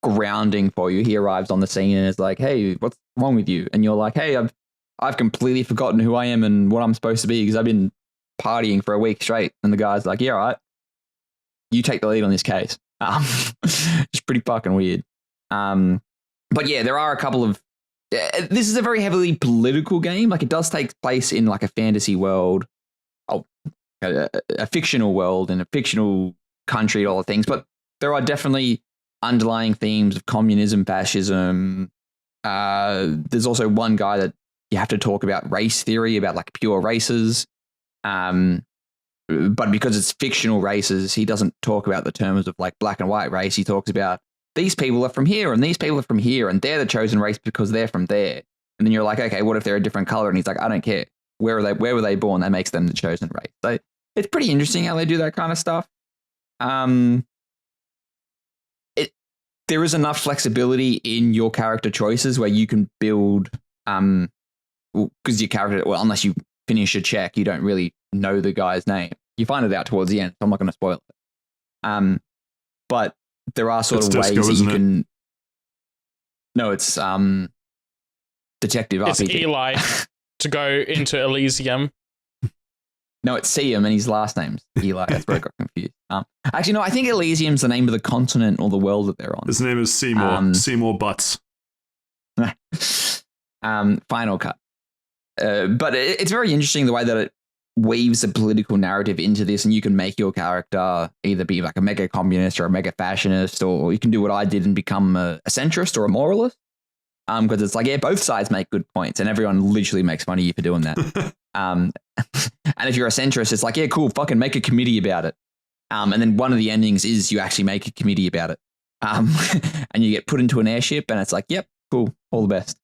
grounding for you. He arrives on the scene and is like, "Hey, what's wrong with you?" And you're like, "Hey, I've completely forgotten who I am and what I'm supposed to be because I've been partying for a week straight." And the guy's like, "Yeah, all right, you take the lead on this case." It's pretty fucking weird. But yeah, there are a couple of. This is a very heavily political game. Like, it does take place in like a fantasy world, a fictional world in a fictional country, all the things. But there are definitely underlying themes of communism, fascism. There's also one guy that you have to talk about race theory, about like pure races. But because it's fictional races, he doesn't talk about the terms of like black and white race. He talks about these people are from here and these people are from here and they're the chosen race because they're from there. And then you're like, okay, what if they're a different color? And he's like, I don't care. Where were they born? That makes them the chosen race. So it's pretty interesting how they do that kind of stuff. There is enough flexibility in your character choices where you can build, because your character, well, unless you finish a check, you don't really know the guy's name. You find it out towards the end, so I'm not going to spoil it. But there are sort of ways that you can. No, it's Detective RPG. It's Eli to go into Elysium. No, it's Siam, and his last name's Eli. That's where I got confused. Actually, no, I think Elysium's the name of the continent or the world that they're on. His name is Seymour. Seymour Butts. Final Cut. But it's very interesting the way that it weaves a political narrative into this, and you can make your character either be like a mega communist or a mega fascist, or you can do what I did and become a centrist or a moralist. Because it's like, yeah, both sides make good points, and everyone literally makes fun of you for doing that. And if you're a centrist, it's like, yeah, cool, fucking make a committee about it. And then one of the endings is you actually make a committee about it. And you get put into an airship, and it's like, yep, cool, all the best.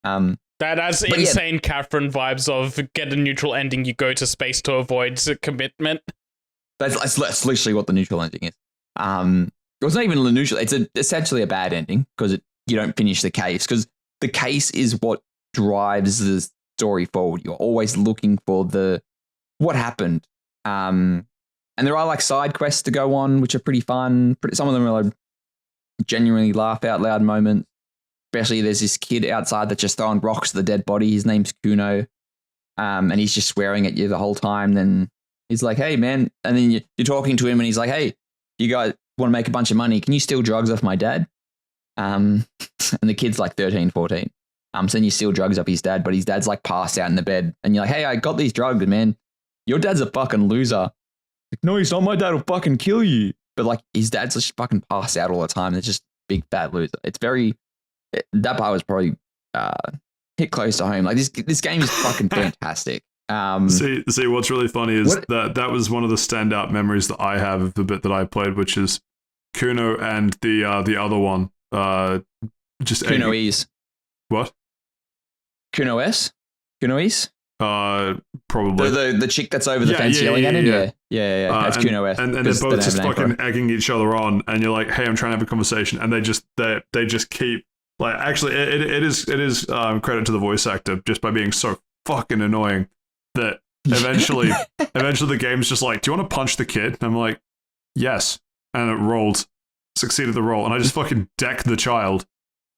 That has insane Catherine vibes of get a neutral ending, you go to space to avoid commitment. That's literally what the neutral ending is. It's not even a neutral, it's essentially a bad ending because you don't finish the case, because the case is what drives the story forward. You're always looking for what happened. And there are like side quests to go on, which are pretty fun. Some of them are like genuinely laugh out loud moments. Especially there's this kid outside that's just throwing rocks at the dead body. His name's Kuno. And he's just swearing at you the whole time. Then he's like, hey, man. And then you're talking to him and he's like, hey, you guys want to make a bunch of money. Can you steal drugs off my dad? And the kid's like 13, 14. So then you steal drugs off his dad, but his dad's like passed out in the bed. And you're like, hey, I got these drugs, man. Your dad's a fucking loser. Like, no, he's not. My dad will fucking kill you. But like his dad's just fucking passed out all the time. It's just big fat loser. It's very... That part was probably hit close to home. Like this game is fucking fantastic. See, what's really funny is that was one of the standout memories that I have of the bit that I played, which is Kuno and the other one. Just Kuno Ease. What? Kuno S? Kuno Ease? Probably. The chick that's over the fence yelling at him? Yeah. That's Kuno S. And they're both just fucking egging each other on, and you're like, hey, I'm trying to have a conversation, and they just keep, like, actually, it is credit to the voice actor, just by being so fucking annoying, that eventually the game's just like, do you want to punch the kid? And I'm like, yes. And it rolled. Succeeded the roll. And I just fucking deck the child.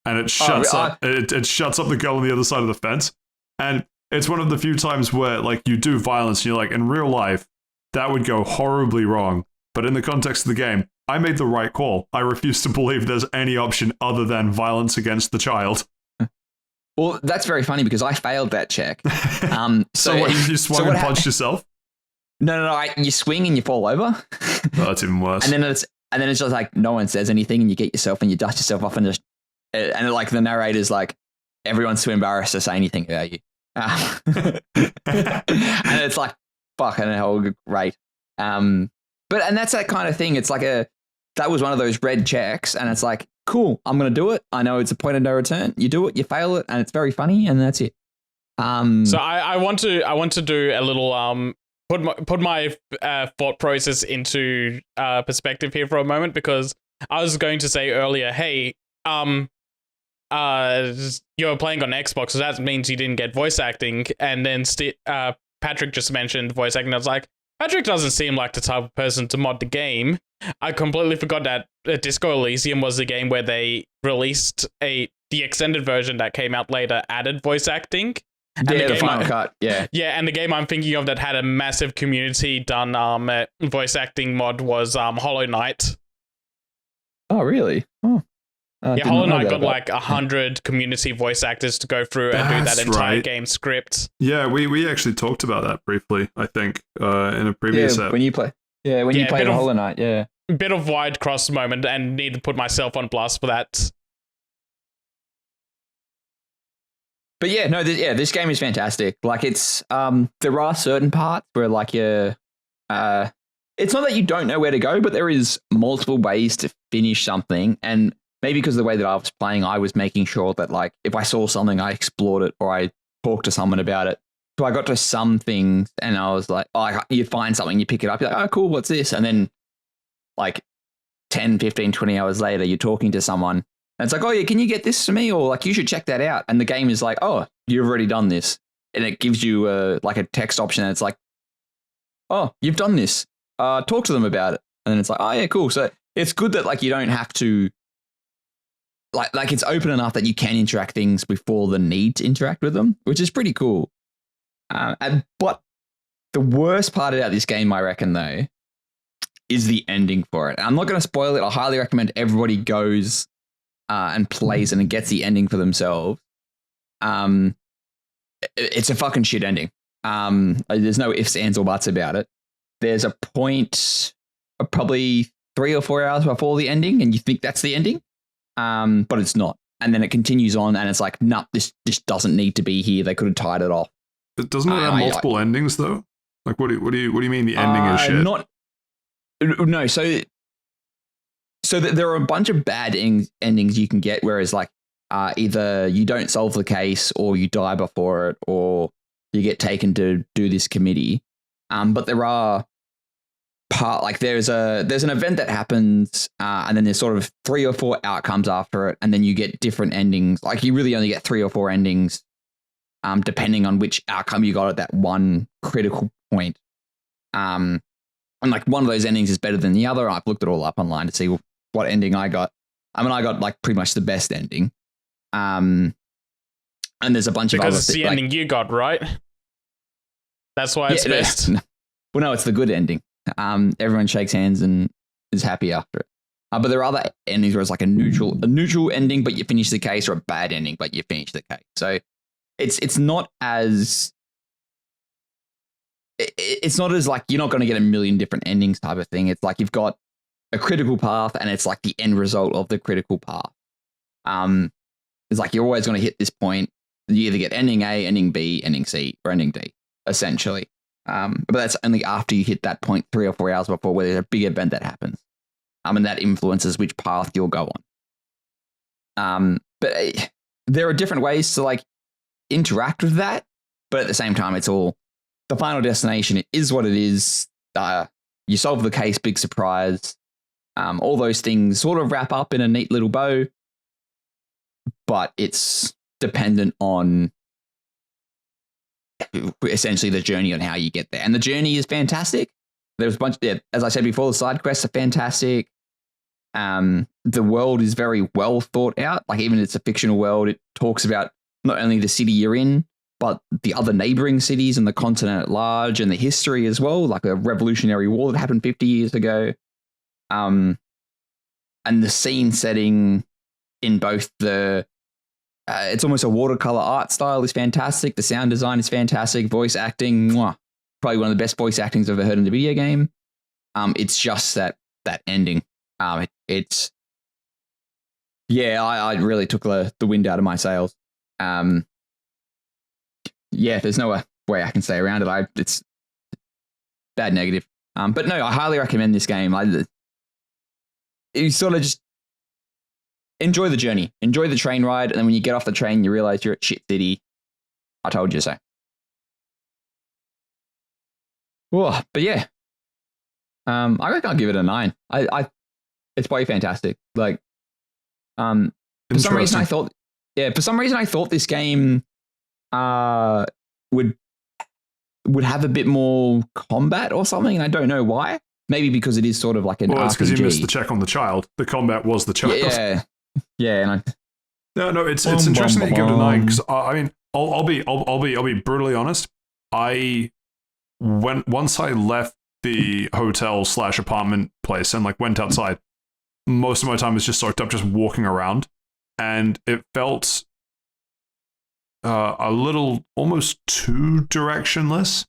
And it shuts up. It shuts up the girl on the other side of the fence. And it's one of the few times where, like, you do violence and you're like, in real life, that would go horribly wrong. But in the context of the game, I made the right call. I refuse to believe there's any option other than violence against the child. Well, that's very funny because I failed that check. So what, you swung and punched yourself? No. You swing and you fall over. Oh, that's even worse. And then it's just like no one says anything, and you get yourself and you dust yourself off, and like the narrator's like, everyone's too embarrassed to say anything about you. And it's like, fucking hell, great. And that's that kind of thing. It's like that was one of those red checks, and it's like, cool, I'm going to do it. I know it's a point of no return. You do it, you fail it, and it's very funny, and that's it. So I want to do a little put my thought process into perspective here for a moment, because I was going to say earlier, hey, you're playing on Xbox, so that means you didn't get voice acting, and then Patrick just mentioned voice acting. I was like, Patrick doesn't seem like the type of person to mod the game. I completely forgot that Disco Elysium was the game where they released the extended version that came out later added voice acting. And the final cut. Yeah, and the game I'm thinking of that had a massive community done voice acting mod was Hollow Knight. Oh, really? Oh. Hollow Knight got like 100 community voice actors to go through and do that entire game script. Yeah, we actually talked about that briefly, I think, in a previous episode. When you play the Hollow Knight, yeah. Bit of wide cross moment, and need to put myself on blast for that. But yeah, no, this game is fantastic. Like, it's there are certain parts where, like, it's not that you don't know where to go, but there is multiple ways to finish something. And maybe because of the way that I was playing, I was making sure that, like, if I saw something, I explored it, or I talked to someone about it. So I got to some things, and I was like, you find something, you pick it up, you're like, oh, cool, what's this? And then, like, 10, 15, 20 hours later, you're talking to someone, and it's like, oh, yeah, can you get this to me? Or, like, you should check that out. And the game is like, oh, you've already done this. And it gives you, like, a text option, and it's like, oh, you've done this. Talk to them about it. And then it's like, oh, yeah, cool. So it's good that, like, you don't have to, like it's open enough that you can interact things before the need to interact with them, which is pretty cool. But the worst part about this game, I reckon, though, is the ending for it. I'm not going to spoil it. I highly recommend everybody goes and plays and gets the ending for themselves. It's a fucking shit ending. There's no ifs, ands, or buts about it. There's a point probably 3 or 4 hours before the ending, and you think that's the ending. But it's not. And then it continues on, and it's like, nah, this doesn't need to be here. They could have tied it off. But doesn't it have multiple endings, though? Like, what do you mean the ending is shit? No, so there are a bunch of bad endings you can get, whereas, like, either you don't solve the case, or you die before it, or you get taken to do this committee. But there are there's an event that happens, and then there's sort of 3 or 4 outcomes after it, and then you get different endings. Like, you really only get 3 or 4 endings, depending on which outcome you got at that one critical point. And, like, one of those endings is better than the other. I've looked it all up online to see what ending I got. I mean, I got, like, pretty much the best ending. And there's a bunch of other things. Because it's the ending you got, right? That's why it's best. Well, no, it's the good ending. Everyone shakes hands and is happy after it. But there are other endings where it's like a neutral ending, but you finish the case, or a bad ending, but you finish the case. So it's not as like, you're not going to get a million different endings type of thing. It's like you've got a critical path, and it's like the end result of the critical path. It's like you're always going to hit this point. You either get ending A, ending B, ending C, or ending D, essentially. But that's only after you hit that point 3 or 4 hours before, where there's a big event that happens. And that influences which path you'll go on. But there are different ways to like interact with that. But at the same time, it's all the final destination. It is what it is. You solve the case, big surprise. All those things sort of wrap up in a neat little bow, but it's dependent on essentially the journey on how you get there. And the journey is fantastic. There's a bunch, as I said before, the side quests are fantastic. The world is very well thought out. Like even it's a fictional world, it talks about not only the city you're in, but the other neighboring cities and the continent at large and the history as well, like a Revolutionary War that happened 50 years ago. And the scene setting in both it's almost a watercolor art style is fantastic. The sound design is fantastic. Voice acting, probably one of the best voice actings I've ever heard in a video game. It's just that ending. I really took the wind out of my sails. There's no way I can say around it. It's bad negative. But no, I highly recommend this game. You sort of just enjoy the journey, enjoy the train ride, and then when you get off the train, you realize you're at shit city. I told you so. But yeah, I reckon I'll give it a 9. It's probably fantastic. Like, for some reason I thought this game would have a bit more combat or something, and I don't know why. Maybe because it is sort of like an RPG. It's because you missed the check on the child. The combat was the child. Yeah. No. It's interesting that you give it a 9 because I mean, I'll be brutally honest. Once I left the hotel / apartment place and like went outside, most of my time was just soaked up just walking around, and it felt a little almost too directionless,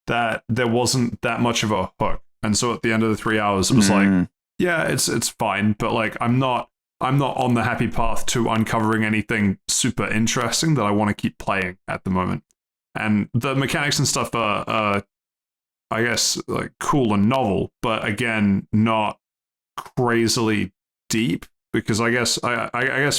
that there wasn't that much of a hook. And so at the end of the 3 hours, it was like, yeah, it's fine, but like I'm not on the happy path to uncovering anything super interesting that I want to keep playing at the moment. And the mechanics and stuff are I guess like cool and novel, but again, not crazily deep, because I guess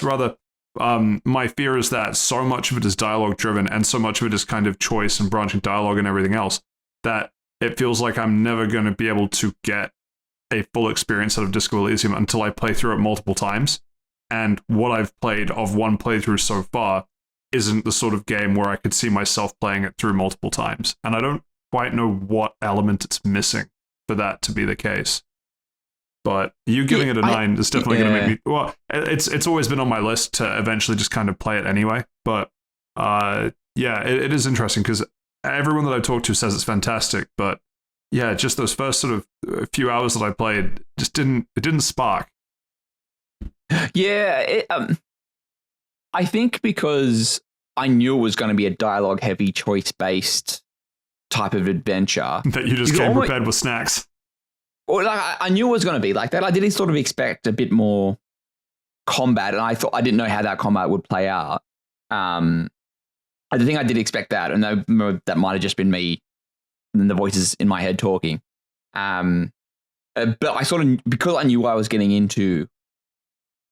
rather my fear is that so much of it is dialogue driven and so much of it is kind of choice and branching dialogue and everything else, that it feels like I'm never going to be able to get a full experience out of Disco Elysium until I play through it multiple times. And what I've played of one playthrough so far isn't the sort of game where I could see myself playing it through multiple times. And I don't quite know what element it's missing for that to be the case. But you giving it a 9 is definitely going to make me... Well, it's always been on my list to eventually just kind of play it anyway. But it is interesting because everyone that I talked to says it's fantastic, but yeah, just those first sort of few hours that I played just didn't spark. Yeah, I think because I knew it was going to be a dialogue-heavy, choice-based type of adventure. That you just came prepared with snacks. Or like I knew it was going to be like that. I did sort of expect a bit more combat, and I didn't know how that combat would play out. I think I did expect that, and that might have just been me and the voices in my head talking. But I sort of, because I knew what I was getting into,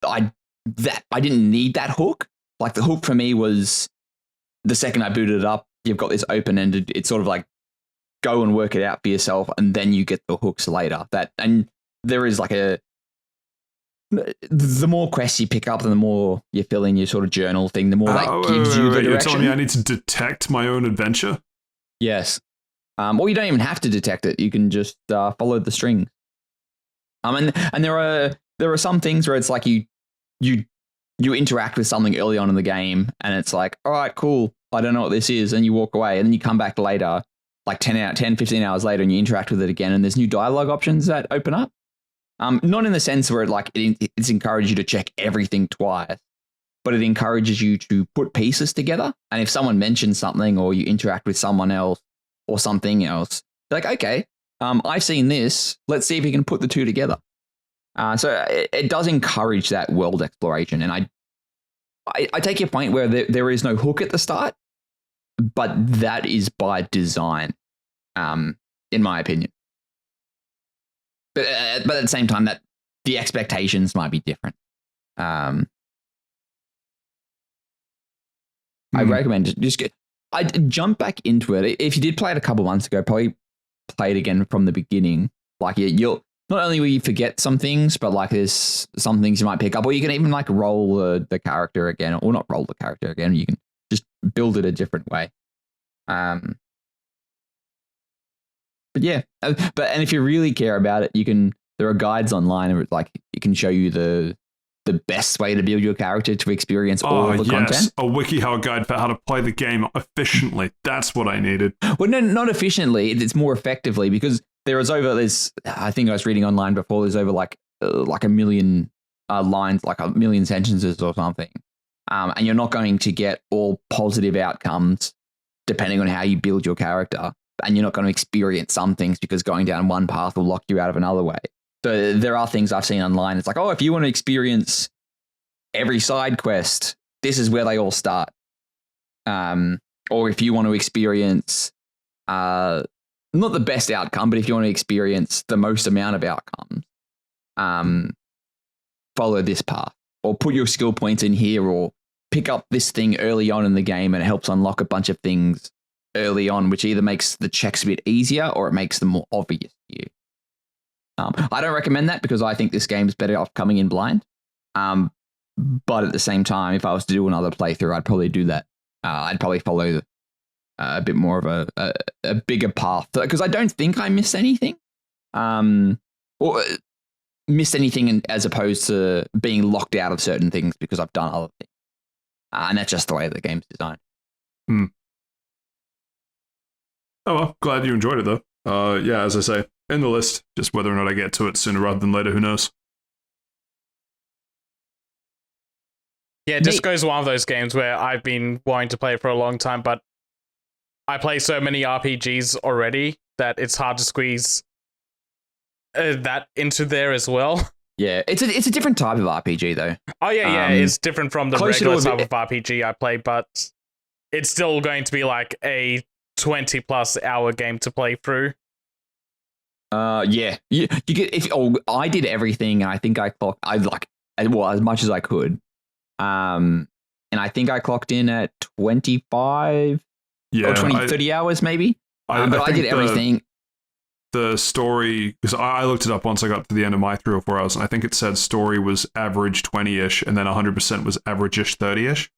I didn't need that hook. Like the hook for me was the second I booted it up, you've got this open-ended, it's sort of like go and work it out for yourself, and then you get the hooks later. And there is like the more quests you pick up and the more you fill in your sort of journal thing, the more that gives you the direction. You're telling me I need to detect my own adventure? Yes. Or you don't even have to detect it. You can just follow the string. And there are some things where it's like you interact with something early on in the game and it's like, all right, cool, I don't know what this is, and you walk away, and then you come back later, like 15 hours later, and you interact with it again, and there's new dialogue options that open up. Not in the sense where it's encouraged you to check everything twice, but it encourages you to put pieces together. And if someone mentions something or you interact with someone else or something else, you're like, okay, I've seen this. Let's see if you can put the two together. So it does encourage that world exploration. And I take your point where there is no hook at the start, but that is by design, in my opinion. But at the same time, the expectations might be different. I recommend I'd jump back into it. If you did play it a couple months ago, probably play it again from the beginning. Like you'll not only will you forget some things, but like there's some things you might pick up, or you can even like roll the character again, or not roll the character again. You can just build it a different way. But yeah, and if you really care about it, there are guides online, and like it can show you the best way to build your character to experience all of the content. A WikiHow guide for how to play the game efficiently. That's what I needed. Well, no, not efficiently. It's more effectively, because I think I was reading online before, there's over like a million lines, like a million sentences or something. And you're not going to get all positive outcomes depending on how you build your character. And you're not going to experience some things because going down one path will lock you out of another way. So there are things I've seen online. It's like, oh, if you want to experience every side quest, this is where they all start. Or if you want to experience not the best outcome, but if you want to experience the most amount of outcomes, follow this path. Or put your skill points in here, or pick up this thing early on in the game, and it helps unlock a bunch of things early on, which either makes the checks a bit easier or it makes them more obvious to you. I don't recommend that, because I think this game's better off coming in blind. But at the same time, if I was to do another playthrough, I'd probably do that. I'd probably follow a bit more of a bigger path, because I don't think I missed anything. Or missed anything as opposed to being locked out of certain things because I've done other things. And that's just the way the game's designed. Oh, well, glad you enjoyed it, though. Yeah, as I say, in the list, just whether or not I get to it sooner rather than later, who knows? Yeah, Disco is one of those games where I've been wanting to play for a long time, but I play so many RPGs already that it's hard to squeeze that into there as well. Yeah, it's a different type of RPG, though. Oh, yeah, it's different from the regular type of RPG I play, but it's still going to be like a 20-plus hour game to play through. Yeah, you get I did everything, and I think as much as I could. And I think I clocked in at 25 or 30 hours, maybe. But I did everything. The story, because I looked it up once I got to the end of my 3 or 4 hours, and I think it said story was average 20-ish, and then 100% was average-ish 30-ish.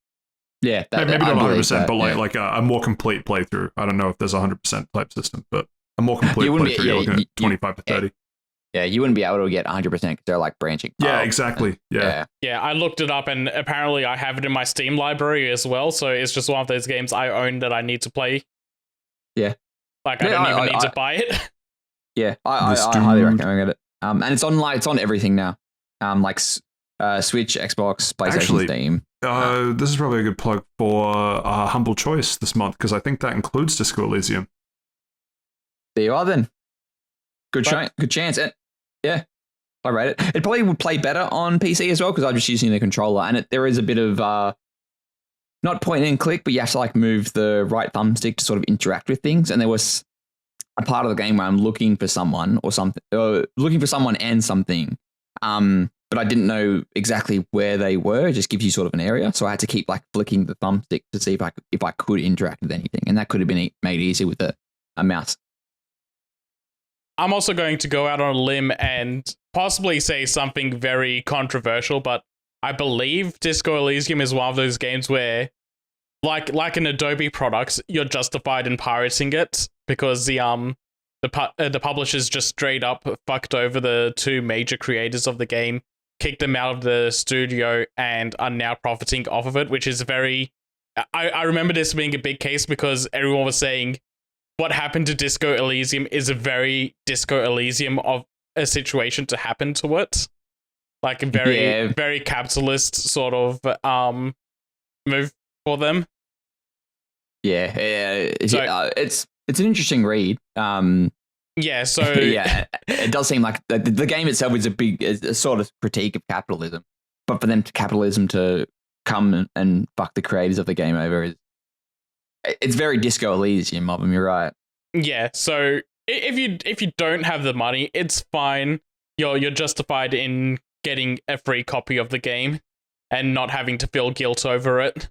Yeah, maybe not 100%, but like a more complete playthrough. I don't know if there's a 100% type system, but a more complete playthrough, you're looking at 25 to 30. Yeah, you wouldn't be able to get 100% because they're like branching. Yeah, exactly. Yeah, I looked it up, and apparently I have it in my Steam library as well, so it's just one of those games I own that I need to play. Yeah. Like, I don't even need to buy it. Yeah, I highly recommend it. And it's on everything now. Like Switch, Xbox, PlayStation, actually, Steam. This is probably a good plug for Humble Choice this month, because I think that includes Disco Elysium. There you are then. Good chance. And, yeah, I rate it. It probably would play better on PC as well, because I'm just using the controller, and there is a bit of not point and click, but you have to like move the right thumbstick to sort of interact with things. And there was a part of the game where I'm looking for someone or something, looking for someone and something, but I didn't know exactly where they were. It just gives you sort of an area, so I had to keep like flicking the thumbstick to see if I could interact with anything, and that could have been made easier with a mouse. I'm also going to go out on a limb and possibly say something very controversial, but I believe Disco Elysium is one of those games where, like an Adobe product, you're justified in pirating it because the publishers just straight up fucked over the 2 major creators of the game, kicked them out of the studio, and are now profiting off of it, which is very... I remember this being a big case because everyone was saying what happened to Disco Elysium is a very Disco Elysium of a situation to happen to it. Like a very capitalist sort of move for them. Yeah, it's an interesting read. Yeah, so yeah, it does seem like the game itself is a sort of critique of capitalism, but for capitalism to come and fuck the creators of the game over it's very Disco Elysium of them. You're right. Yeah, so if you don't have the money, it's fine. you're justified in getting a free copy of the game and not having to feel guilt over it.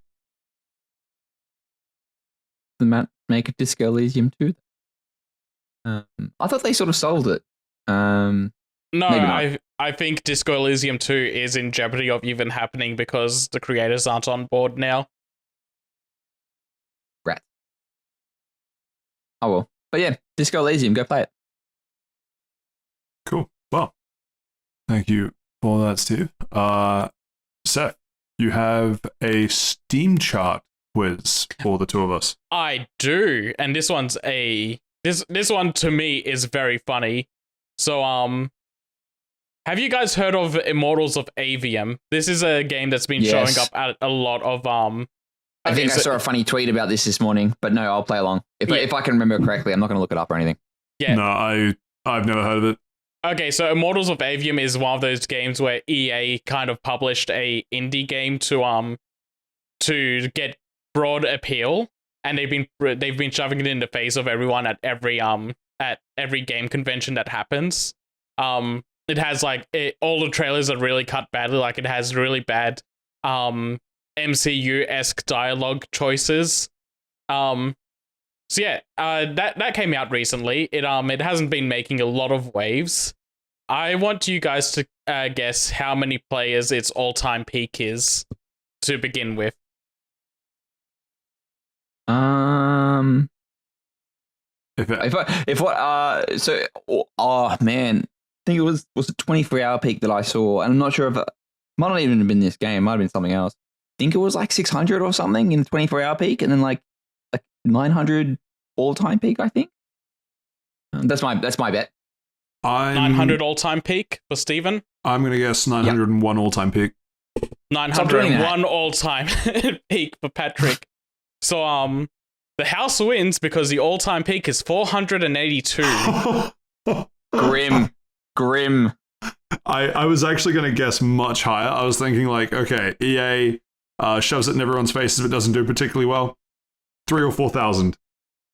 The make a Disco Elysium 2. I thought they sort of sold it. No, I think Disco Elysium 2 is in jeopardy of even happening because the creators aren't on board now. Right. Oh well. But yeah, Disco Elysium, go play it. Cool. Well, thank you for that, Steve. Seth, you have a Steam chart quiz for the two of us. I do, and this one's this one to me is very funny. So have you guys heard of Immortals of Aveum? This is a game that's been showing up at a lot of I think I saw a funny tweet about this morning, but no, I'll play along. If I can remember correctly, I'm not going to look it up or anything. Yeah. No, I've never heard of it. Okay, so Immortals of Aveum is one of those games where EA kind of published a indie game to get broad appeal, and they've been shoving it in the face of everyone at every game convention that happens. It has all the trailers are really cut badly. Like it has really bad MCU-esque dialogue choices. So yeah, that came out recently. It hasn't been making a lot of waves. I want you guys to guess how many players its all-time peak is to begin with. Man, I think it was a 24-hour peak that I saw, and I'm not sure if it might not even have been this game, it might have been something else. I think it was like 600 or something in a 24-hour peak, and then like 900 all-time peak, I think. That's my bet. 900 all-time peak for Steven? I'm going to guess 901 all-time peak. 901 all-time peak for Patrick. So, the house wins because the all-time peak is 482. Grim. I was actually going to guess much higher. I was thinking okay, EA shoves it in everyone's faces but doesn't do particularly well. 3,000 or 4,000.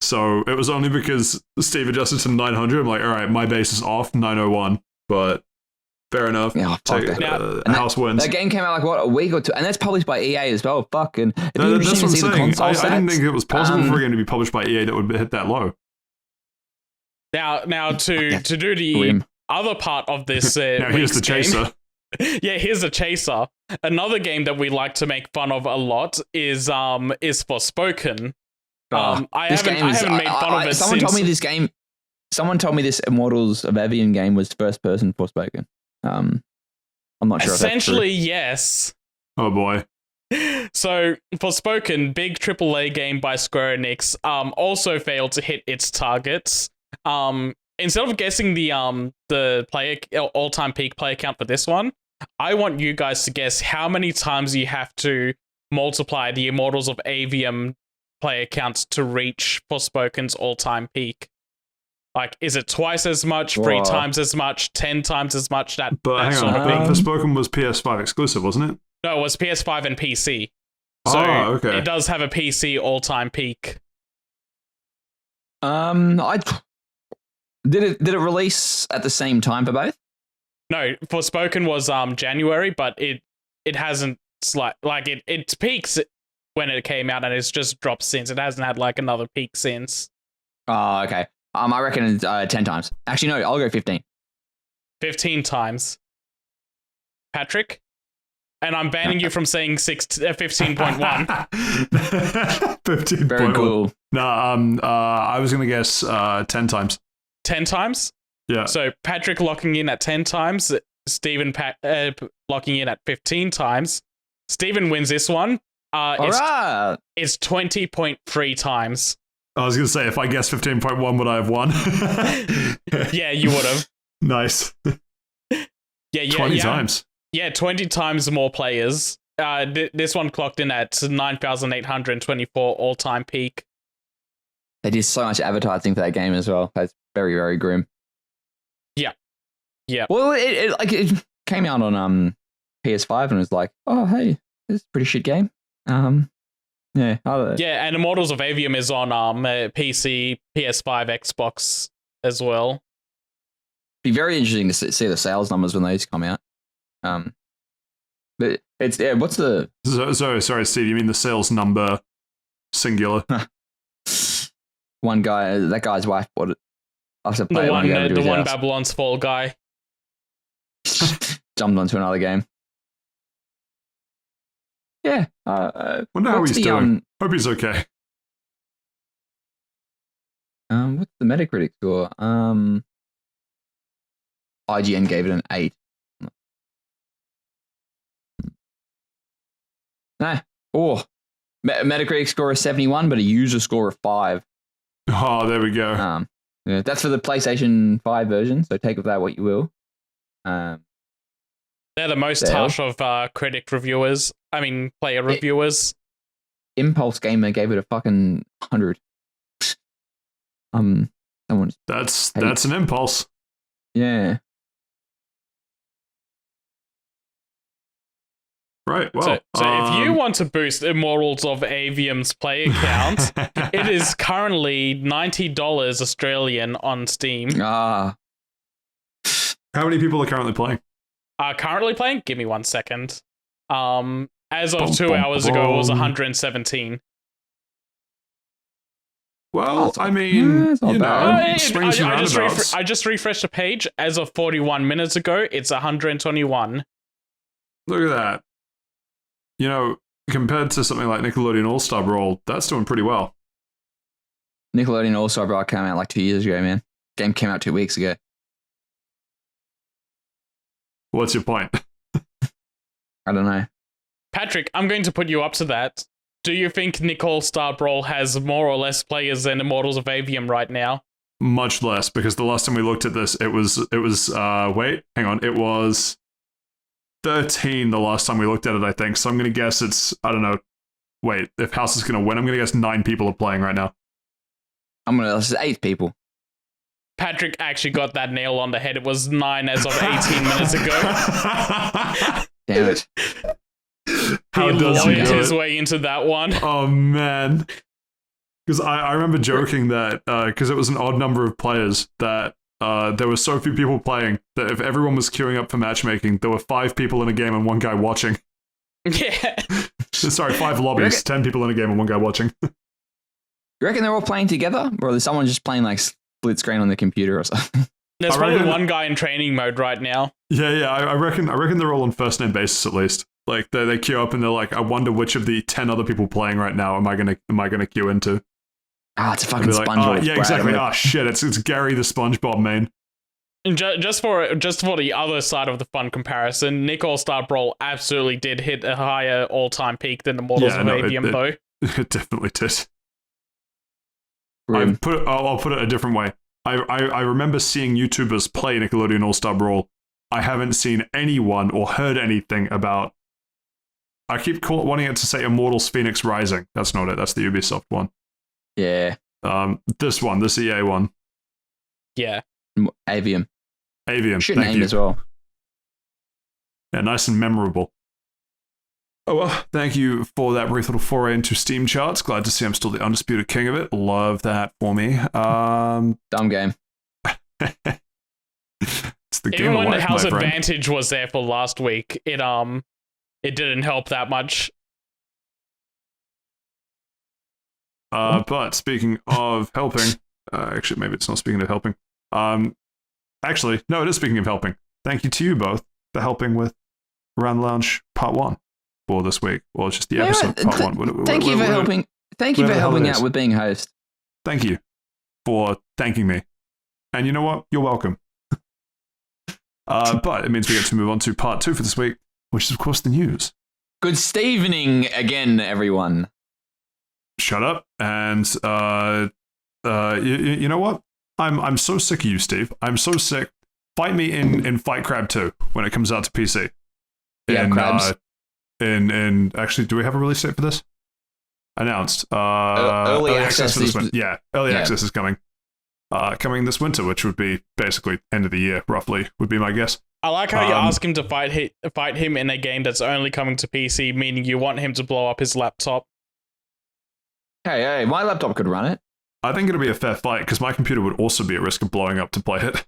So it was only because Steve adjusted to 900. I'm like, all right, my base is off, 901. But fair enough. Yeah, house wins. That game came out a week or two, and that's published by EA as well. Fuck, and that's what I'm saying. I didn't think it was possible for a game to be published by EA that would hit that low. Now to do the other part of this. Now here's the chaser. Yeah, here's the chaser. Another game that we like to make fun of a lot is Forspoken. I haven't made fun of it. Someone told me this Immortals of Aveum game was first person Forspoken. I'm not sure. Essentially, yes. Oh boy. So Forspoken, big AAA game by Square Enix, also failed to hit its targets. Instead of guessing the player all-time peak player count for this one, I want you guys to guess how many times you have to multiply the Immortals of Aveum player counts to reach Forspoken's all-time peak. Like, is it twice as much, 3 times as much, 10 times as much? But hang on, Forspoken was PS5 exclusive, wasn't it? No, it was PS5 and PC. So okay. It does have a PC all-time peak. Did it release at the same time for both? No, Forspoken was January, but it hasn't it peaks when it came out and it's just dropped since. It hasn't had another peak since. Oh, okay. I reckon it's 10 times. Actually, no, I'll go 15. 15 times. Patrick? And I'm banning you from saying 15.1. 15.1. Very cool. No, I was going to guess 10 times. 10 times? Yeah. So Patrick locking in at 10 times, Steven locking in at 15 times. Steven wins this one. It's 20.3 times. I was going to say, if I guessed 15.1, would I have won? Yeah, you would have. Nice. Yeah, 20 times. Yeah, 20 times more players. This one clocked in at 9,824 all-time peak. They did so much advertising for that game as well. That's very, very grim. Yeah. Well, it came out on PS5 and was like, oh, hey, this is a pretty shit game. Yeah. Yeah, and Immortals of Aveum is on PC, PS5, Xbox as well. be very interesting to see the sales numbers when those come out. But it's what's the sorry, Steve, you mean the sales number singular? One guy, that guy's wife bought it after The playing one Babylon's Fall guy jumped onto another game. Yeah. Wonder how he's doing. Hope he's okay. What's the Metacritic score? IGN gave it an 8. Nah. Oh, Metacritic score is 71, but a user score of 5. Oh, there we go. Yeah, that's for the PlayStation 5 version, so take of that what you will. They're the most harsh of critic reviewers. I mean, player reviewers. Impulse Gamer gave it a fucking 100. That's an impulse. Yeah. Right. Well, so if you want to boost Immortals of Avium's player count, it is currently $90 Australian on Steam. How many people are currently playing? Give me 1 second. As of 2 hours ago, it was 117. Well, I mean, swings and roundabouts. I just refreshed the page. As of 41 minutes ago, it's 121. Look at that. Compared to something like Nickelodeon All-Star Brawl, that's doing pretty well. Nickelodeon All-Star Brawl came out like 2 years ago, man. Game came out 2 weeks ago. What's your point? I don't know. Patrick, I'm going to put you up to that. Do you think Nick All-Star Brawl has more or less players than Immortals of Aveum right now? Much less, because the last time we looked at this, it was wait, hang on, it was 13 the last time we looked at it, I think. So I'm going to guess it's, I don't know, wait, if House is going to win, I'm going to guess 9 people are playing right now. This is 8 people. Patrick actually got that nail on the head. It was 9 as of 18 minutes ago. Damn it. He lawyered his way into that one. Oh, man. Because I remember joking that, because it was an odd number of players, that there were so few people playing that if everyone was queuing up for matchmaking, there were 5 people in a game and 1 guy watching. Yeah. Sorry, 5 lobbies, 10 people in a game and 1 guy watching. You reckon they're all playing together? Or is someone just playing like split screen on the computer or something? There's probably one guy in training mode right now. Yeah, I reckon they're all on first name basis at least. Like they queue up and they're like, I wonder which of the 10 other people playing right now am I gonna queue into? It's a fucking SpongeBob. Yeah, exactly. Shit, it's Gary the SpongeBob main. And just for the other side of the fun comparison, Nick All-Star Brawl absolutely did hit a higher all-time peak than the Immortals of Aveum, though. It definitely did. I'll put it a different way. I remember seeing YouTubers play Nickelodeon All-Star Brawl. I haven't seen anyone or heard anything about... I keep wanting it to say Immortals Phoenix Rising. That's not it. That's the Ubisoft one. Yeah. This EA one. Yeah. Aveum. Should name as well. Yeah, nice and memorable. Oh, well, thank you for that brief little foray into Steamcharts. Glad to see I'm still the undisputed king of it. Love that for me. Dumb game. It's the game Even of when life, House my friend. Advantage was there for last week, it didn't help that much. But speaking of helping, actually, maybe it's not speaking of helping. Actually, no, it is speaking of helping. Thank you to you both for helping with Around the Lounge Part 1 for this week. Well, it's just the episode Part 1. Thank you for helping. Thank you for helping out with being host. Thank you for thanking me. And you know what? You're welcome. But it means we get to move on to Part 2 for this week, which is, of course, the news. Good evening again, everyone. Shut up. And you know what? I'm so sick of you, Steve. I'm so sick. Fight me in Fight Crab 2 when it comes out to PC. Yeah, crabs. Actually, do we have a release date for this? Announced. Early access for this winter. Yeah, early access is coming. Coming this winter, which would be basically end of the year, roughly, would be my guess. I like how you ask him to fight him in a game that's only coming to PC, meaning you want him to blow up his laptop. Hey, my laptop could run it. I think it'll be a fair fight, because my computer would also be at risk of blowing up to play it.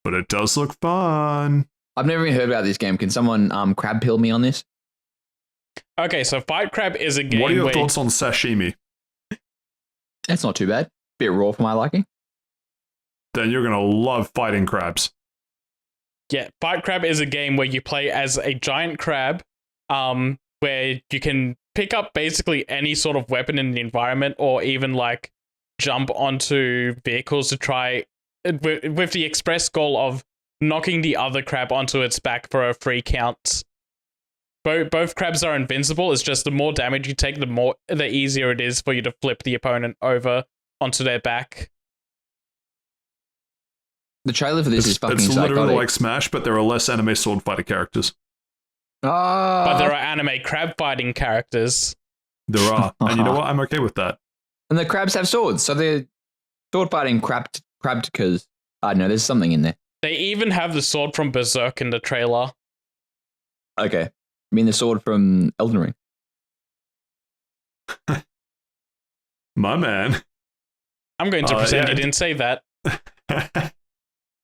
but it does look fun. I've never even heard about this game. Can someone crab pill me on this? Okay, so Fight Crab is a game. What are your thoughts on sashimi? That's not too bad. Bit raw for my liking. Then you're gonna love fighting crabs. Yeah, Fight Crab is a game where you play as a giant crab, where you can pick up basically any sort of weapon in the environment, or even like jump onto vehicles to try with the express goal of knocking the other crab onto its back for a free count. Both crabs are invincible. It's just the more damage you take, the easier it is for you to flip the opponent over onto their back. The trailer for this is fucking It's literally psychotic. like Smash, but there are less anime sword fighter characters. But there are anime crab fighting characters. There are. And you know what? I'm okay with that. And the crabs have swords, so they're sword fighting crabticas. I don't know, there's something in there. They even have the sword from Berserk in the trailer. Okay. I mean the sword from Elden Ring. My man. I'm going to pretend you didn't say that.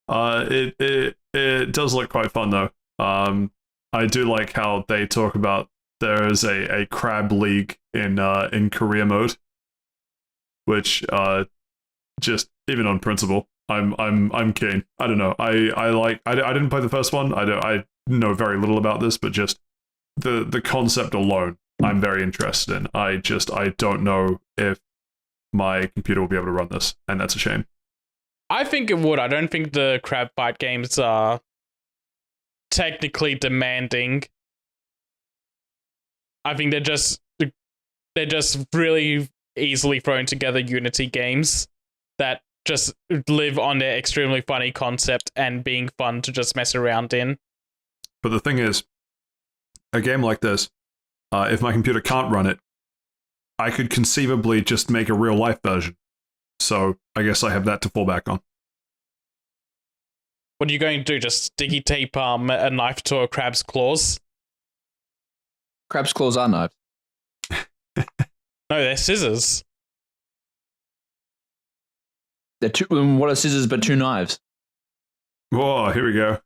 It does look quite fun though. I do like how they talk about there is a crab league in career mode, which just even on principle, I'm keen. I don't know. I didn't play the first one. I know very little about this, but just the concept alone, I'm very interested in. I don't know if my computer will be able to run this, and that's a shame. I think it would. I don't think the crab fight games are technically demanding. I think they're just really easily thrown together Unity games that just live on their extremely funny concept and being fun to just mess around in. But the thing is, a game like this, if my computer can't run it, I could conceivably just make a real life version. So I guess I have that to fall back on. What are you going to do? Just sticky tape a knife to a crab's claws? Crab's claws are knives. No, they're scissors. They're what are scissors but two knives? Whoa, here we go.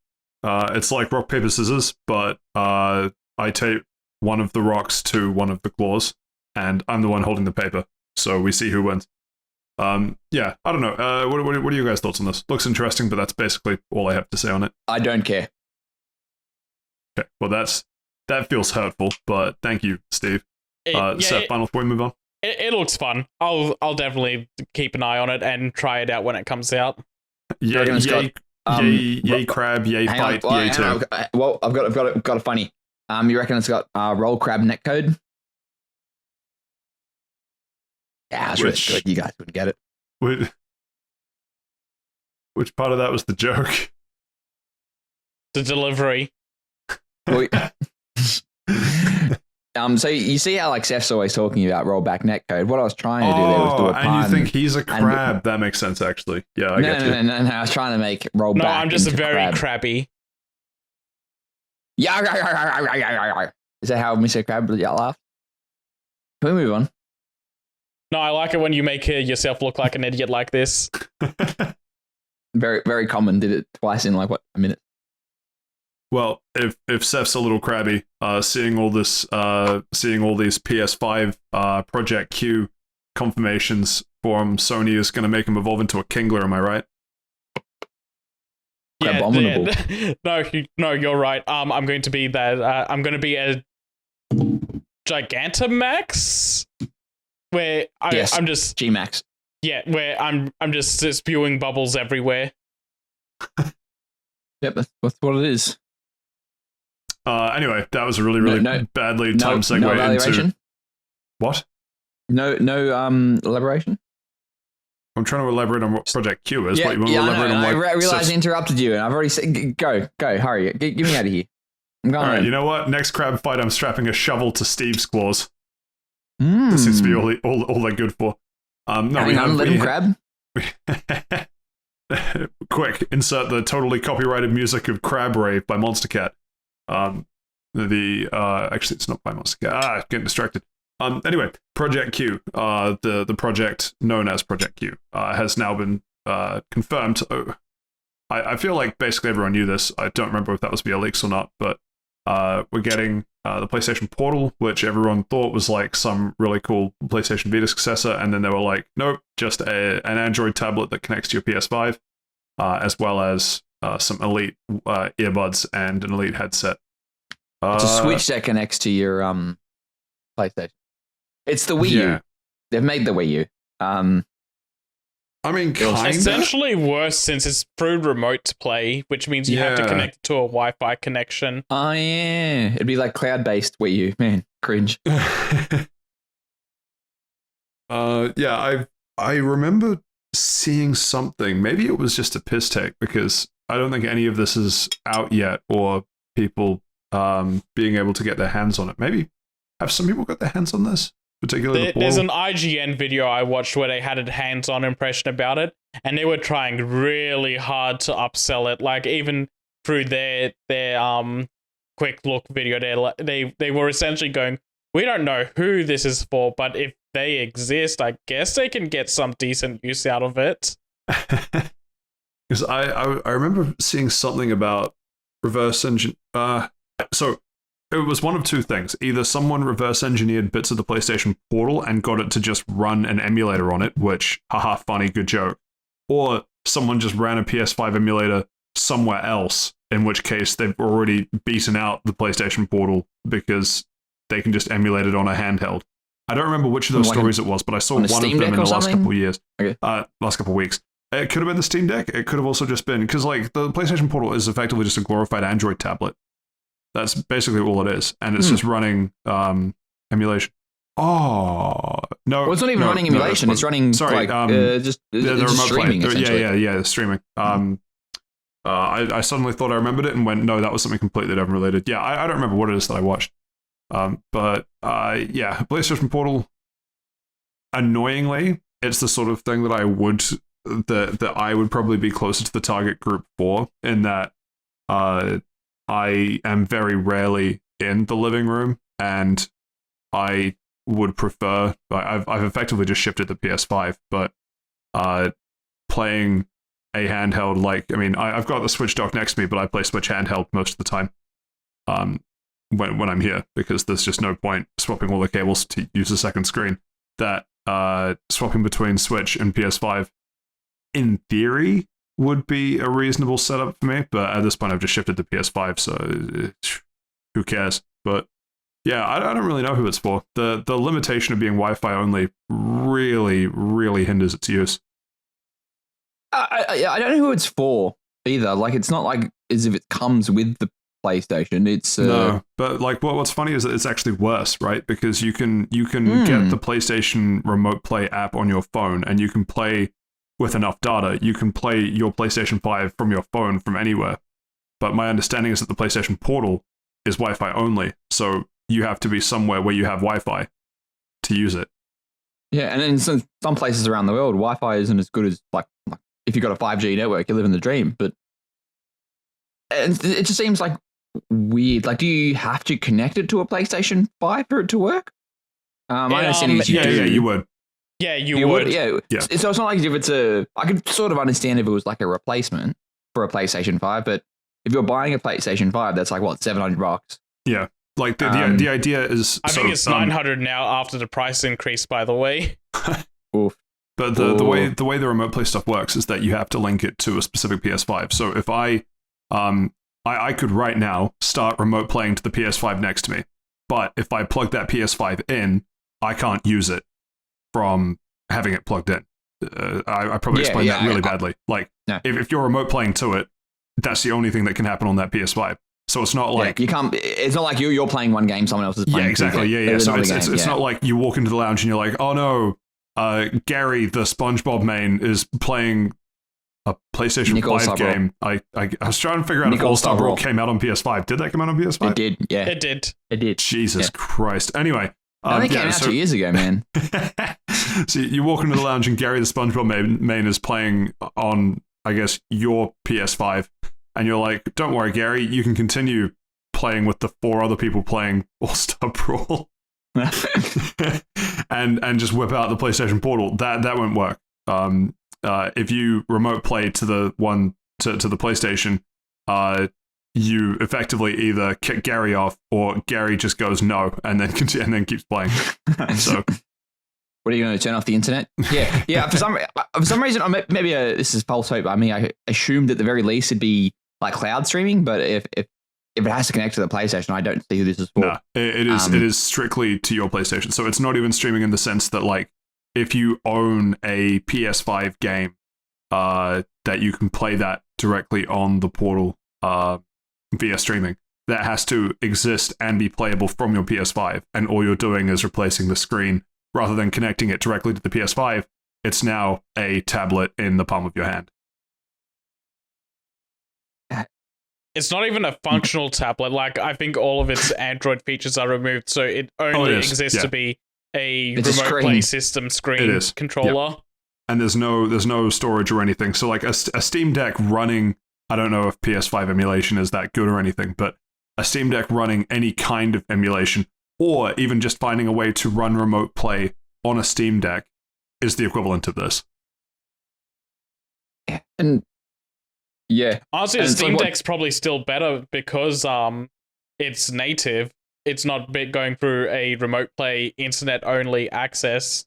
It's like rock, paper, scissors, but I tape one of the rocks to one of the claws, and I'm the one holding the paper. So we see who wins. Yeah, I don't know. What are you guys' thoughts on this? Looks interesting, but that's basically all I have to say on it. I don't care. Okay, well that feels hurtful, but thank you, Steve. Seth, final before we move on. It looks fun. I'll definitely keep an eye on it and try it out when it comes out. Yay, yay crab, yay fight, yay too. Well, I've got a funny. You reckon it's got roll crab netcode? Yeah, that's really good. You guys wouldn't get it. Which part of that was the joke? The delivery. So you see how like Seth's always talking about rollback netcode. What I was trying to do there was do a pun. And you think he's a crab? That makes sense, actually. Yeah, I get you. No. I was trying to make rollback. No, I'm just very crab. crabby. Yeah. Is that how Mr. Crab laughed? Can we move on? No, I like it when you make yourself look like an idiot like this. Very, very common. Did it twice in like what, a minute? Well, if Seth's a little crabby, seeing all these PS5 Project Q confirmations from Sony is going to make him evolve into a Kingler. Am I right? Yeah, Abominable. No, you're right. I'm going to be that. I'm going to be a Gigantamax, where I'm just G-Max. Yeah, where I'm just spewing bubbles everywhere. Yep, that's what it is. Anyway, that was a really badly timed segue into what? No elaboration. I'm trying to elaborate on what Project Q is. What you want to elaborate on? I realized I interrupted you, and I've already said, go, hurry, get me out of here. I'm going. All right, you know what? Next crab fight, I'm strapping a shovel to Steve's claws. Mm. This seems to be all they're good for. Let him crab. Quick, insert the totally copyrighted music of Crab Rave by Monster Cat. Actually, it's not by Monster Cat. Getting distracted. Anyway, Project Q, the project known as Project Q, has now been confirmed. I feel like basically everyone knew this. I don't remember if that was via leaks or not, but we're getting the PlayStation Portal, which everyone thought was like some really cool PlayStation Vita successor, and then they were like, nope, just an Android tablet that connects to your PS5, as well as some Elite earbuds and an Elite headset. It's a Switch that connects to your PlayStation. It's the Wii U. They've made the Wii U. I mean, kind of. Essentially worse since it's through remote play, which means you have to connect it to a Wi-Fi connection. Oh, yeah. It'd be like cloud-based Wii U. Man, cringe. I remember seeing something. Maybe it was just a piss take, because I don't think any of this is out yet, or people being able to get their hands on it. Maybe have some people got their hands on this? Particularly there's an IGN video I watched where they had a hands-on impression about it, and they were trying really hard to upsell it. Like, even through their quick look video, they were essentially going, we don't know who this is for, but if they exist, I guess they can get some decent use out of it. Because I remember seeing something about reverse engine. So it was one of two things. Either someone reverse engineered bits of the PlayStation Portal and got it to just run an emulator on it, which, haha, funny, good joke. Or someone just ran a PS5 emulator somewhere else, in which case they've already beaten out the PlayStation Portal because they can just emulate it on a handheld. I don't remember which of those stories it was, but I saw one of them in the last couple of years. Okay. Last couple of weeks. It could have been the Steam Deck. It could have also just been, because like the PlayStation Portal is effectively just a glorified Android tablet. That's basically all it is, and it's just running emulation. Oh no! Well, it's not even running emulation. It's running just the remote streaming. Yeah, streaming. I suddenly thought I remembered it and went, no, that was something completely unrelated. Yeah, I don't remember what it is that I watched. But PlayStation Portal. Annoyingly, it's the sort of thing that I would probably be closer to the target group for, in that I am very rarely in the living room, and I would prefer. I've effectively just shifted the PS5, but playing a handheld, I've got the Switch dock next to me, but I play Switch handheld most of the time. When I'm here, because there's just no point swapping all the cables to use a second screen. That swapping between Switch and PS5, in theory, would be a reasonable setup for me, but at this point I've just shifted to PS5, so who cares? But yeah, I don't really know who it's for. The limitation of being Wi-Fi only really, really hinders its use. I don't know who it's for either. Like, it's not like as if it comes with the PlayStation. It's no, but like what's funny is that it's actually worse, right? Because you can get the PlayStation Remote Play app on your phone, and you can play with enough data. You can play your PlayStation 5 from your phone from anywhere. But my understanding is that the PlayStation Portal is Wi-Fi only, so you have to be somewhere where you have Wi-Fi to use it. Yeah, and in some places around the world, Wi-Fi isn't as good as like if you've got a 5G network, you're living the dream. But it just seems like weird. Like, do you have to connect it to a PlayStation 5 for it to work? My understanding is you do. Yeah, you would. Yeah, you would. Yeah. So it's not like if it's I could sort of understand if it was like a replacement for a PlayStation 5, but if you're buying a PlayStation 5, that's like, what, $700? Yeah. Like, the idea is... I think it's 900 now after the price increase, by the way. Oof. But the way the remote play stuff works is that you have to link it to a specific PS5. So if I could right now start remote playing to the PS5 next to me, but if I plug that PS5 in, I can't use it from having it plugged in. I probably explained that really badly. Like, if you're remote playing to it, that's the only thing that can happen on that PS5. So it's not like you can't. It's not like you're playing one game, someone else is playing. Yeah, exactly. Yeah. So it's not like you walk into the lounge and you're like, oh no, Gary, the SpongeBob main, is playing a PlayStation 5 game. I was trying to figure out if All-Star Brawl came out on PS5. Did that come out on PS5? It did. Yeah, it did. Jesus Christ. Anyway. I think it came out 2 years ago, man. So you walk into the lounge and Gary the SpongeBob main is playing on, I guess, your PS5, and you're like, don't worry, Gary, you can continue playing with the 4 other people playing All-Star Brawl. and just whip out the PlayStation Portal. That won't work. If you remote play to the one to the PlayStation, you effectively either kick Gary off or Gary just goes no and then keeps playing. So, what are you going to turn off the internet? Yeah. For some reason, maybe this is false hope. I mean, I assumed at the very least it'd be like cloud streaming, but if it has to connect to the PlayStation, I don't see who this is for. No, it is strictly to your PlayStation. So it's not even streaming in the sense that like if you own a PS5 game, that you can play that directly on the portal via streaming. That has to exist and be playable from your PS5, and all you're doing is replacing the screen rather than connecting it directly to the PS5. It's now a tablet in the palm of your hand. It's not even a functional tablet. Like, I think all of its Android features are removed, so it only exists to be it's remote play system screen controller. Yep. And there's no storage or anything. So like a Steam Deck running, I don't know if PS5 emulation is that good or anything, but a Steam Deck running any kind of emulation, or even just finding a way to run remote play on a Steam Deck, is the equivalent of this. And yeah, honestly, the Steam Deck's probably still better because it's native. It's not going through a remote play internet only access.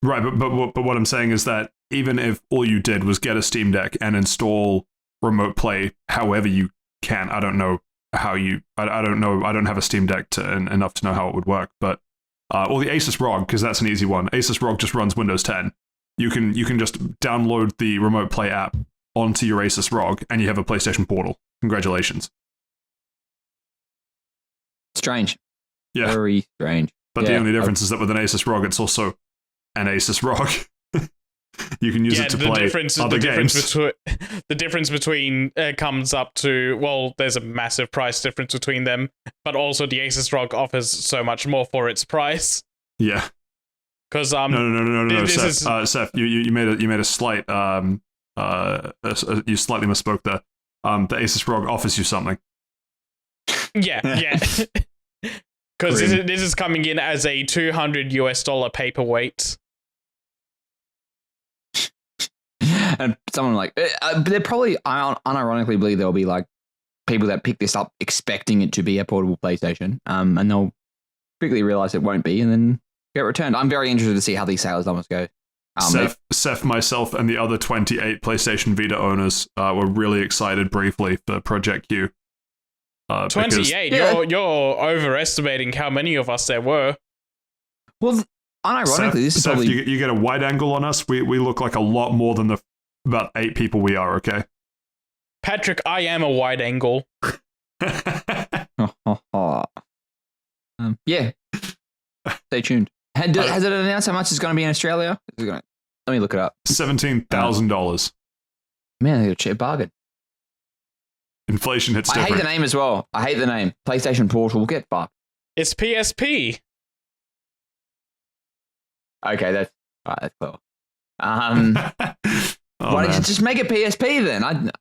Right, but what I'm saying is that even if all you did was get a Steam Deck and install remote play however you can, I don't know how you, I don't know, I don't have a Steam Deck enough to know how it would work, but, or the Asus ROG, because that's an easy one. Asus ROG just runs Windows 10. You can just download the remote play app onto your Asus ROG and you have a PlayStation Portal. Congratulations. Strange. Yeah. Very strange. But the only difference is that with an Asus ROG, it's also an Asus ROG. You can use it to play other games. The difference between comes up to, well, there's a massive price difference between them, but also the Asus ROG offers so much more for its price. Yeah. Because no, Seth, you made a slight you slightly misspoke there. The Asus ROG offers you something. Yeah. Because this is coming in as a $200 paperweight. And someone like, they're probably, I unironically believe there'll be like people that pick this up expecting it to be a portable PlayStation, and they'll quickly realize it won't be, and then get returned. I'm very interested to see how these sales numbers go. Seth, myself, and the other 28 PlayStation Vita owners were really excited briefly for Project Q. 28? You're overestimating how many of us there were. Well, unironically, this is probably... you get a wide angle on us. We look like a lot more than the about 8 people we are, okay? Patrick, I am a wide angle. Yeah. Stay tuned. Has it announced how much it's going to be in Australia? Let me look it up. $17,000. Man, they got a cheap bargain. Inflation hits different. I hate the name as well. I hate the name. PlayStation Portal. Get fucked. It's PSP. Okay, that's cool. Why did you just make it PSP then?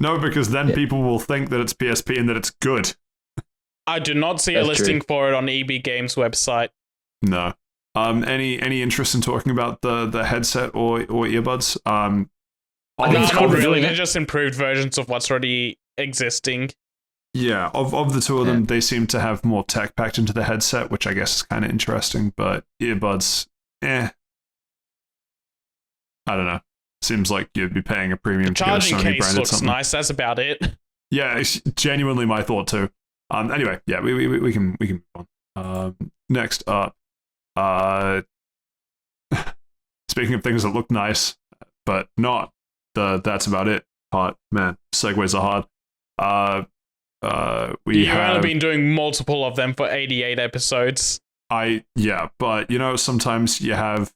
No, because then people will think that it's PSP and that it's good. I do not see a listing for it on EB Games website. No. Any interest in talking about the headset or earbuds? I think it's not really. They're just improved versions of what's already existing. Yeah, of the two of them, they seem to have more tech packed into the headset, which I guess is kind of interesting, but earbuds, I don't know. Seems like you'd be paying a premium to get a Sony branded something. The charging case looks nice, that's about it. Yeah, it's genuinely my thought too. Anyway, yeah, we can move on. Next up, speaking of things that look nice, but not that's about it part. Man, segues are hard. You've only been doing multiple of them for 88 episodes. But sometimes you have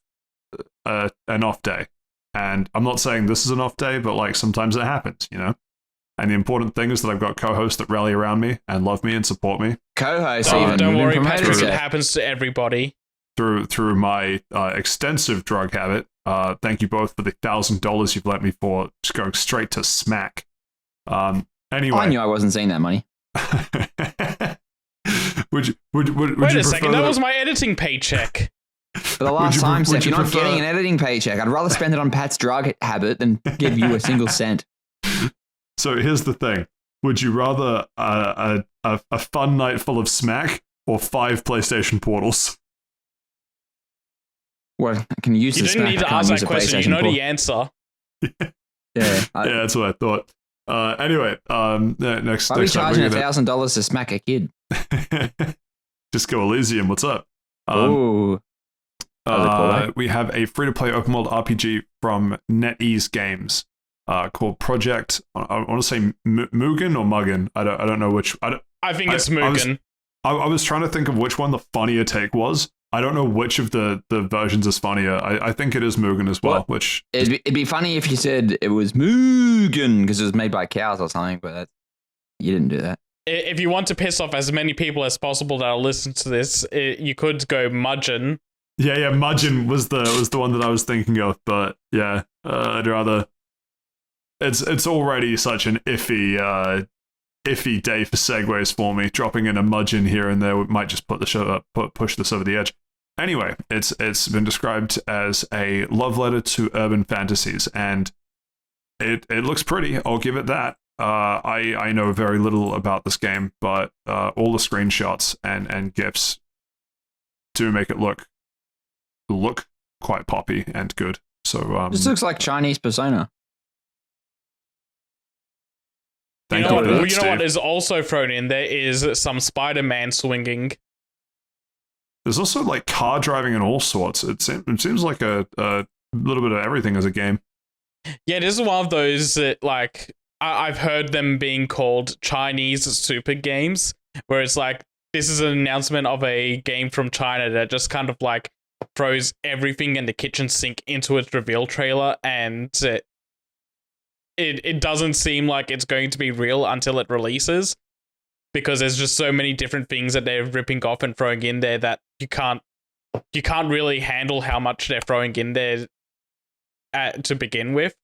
an off day, and I'm not saying this is an off day, but like sometimes it happens, And the important thing is that I've got co-hosts that rally around me and love me and support me. Co-hosts, don't worry, Patrick. It happens to everybody. Through my extensive drug habit. Thank you both for the $1,000 you've lent me for just going straight to smack. Anyway, I knew I wasn't seeing that money. would Wait a second, that was my editing paycheck. For the last time, Seth, you're not getting an editing paycheck. I'd rather spend it on Pat's drug habit than give you a single cent. So here's the thing. Would you rather a fun night full of smack or 5 PlayStation portals? Well, I can use you the didn't smack. need to ask that question. You know the answer. Yeah, that's what I thought. Anyway, next. Why are we charging $1,000 to smack a kid? Just go Elysium. What's up? Oh. We have a free-to-play open-world RPG from NetEase Games called Project. I want to say Mugen or Mugen. I don't know which. I think it's Mugen. I was trying to think of which one the funnier take was. I don't know which of the versions is funnier. I think it is Mugen as well. Which it'd be funny if you said it was Mugen because it was made by cows or something, but you didn't do that. If you want to piss off as many people as possible that'll listen to this, you could go Mudgeon. Yeah, Mudgeon was the one that I was thinking of, but yeah, I'd rather. It's already such an iffy day for segues for me. Dropping in a Mudgeon here and there might just put the show push this over the edge. Anyway, it's been described as a love letter to urban fantasies, and it looks pretty. I'll give it that. I know very little about this game, but all the screenshots and GIFs do make it look quite poppy and good. So this looks like Chinese Persona. You know what is also thrown in there is some Spider-Man swinging. There's also like car driving and all sorts. It seems like a little bit of everything as a game. Yeah, this is one of those like I've heard them being called Chinese super games, where it's like this is an announcement of a game from China that just kind of like throws everything in the kitchen sink into its reveal trailer, and it doesn't seem like it's going to be real until it releases, because there's just so many different things that they're ripping off and throwing in there that you can't really handle how much they're throwing in there to begin with.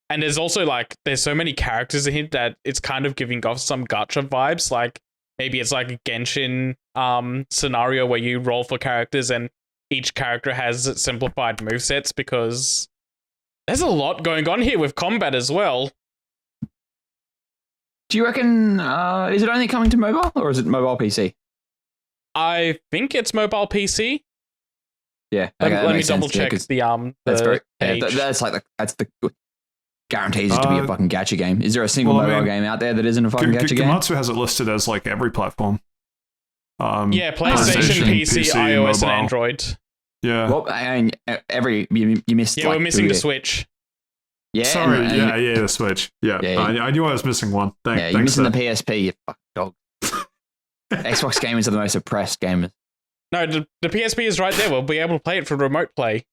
And there's also like there's so many characters in it that it's kind of giving off some gacha vibes. Like maybe it's like a Genshin scenario where you roll for characters and each character has simplified movesets, because there's a lot going on here with combat as well. Do you reckon, is it only coming to mobile, or is it mobile PC? I think it's mobile PC. Yeah. Okay, let me double check the that's very, page. That's the guarantees it to be a fucking gacha game. Is there a single mobile game out there that isn't a fucking gacha game? Gamatsu has it listed as like every platform. Yeah, PlayStation, PC, iOS, mobile. And Android. Yeah. Well, I mean, you missed. Yeah, we're missing the Switch. Yeah. Sorry. The Switch. Yeah. I knew I was missing one. You're missing the PSP. You fucking dog. Xbox gamers are the most oppressed gamers. No, the PSP is right there. We'll be able to play it for remote play.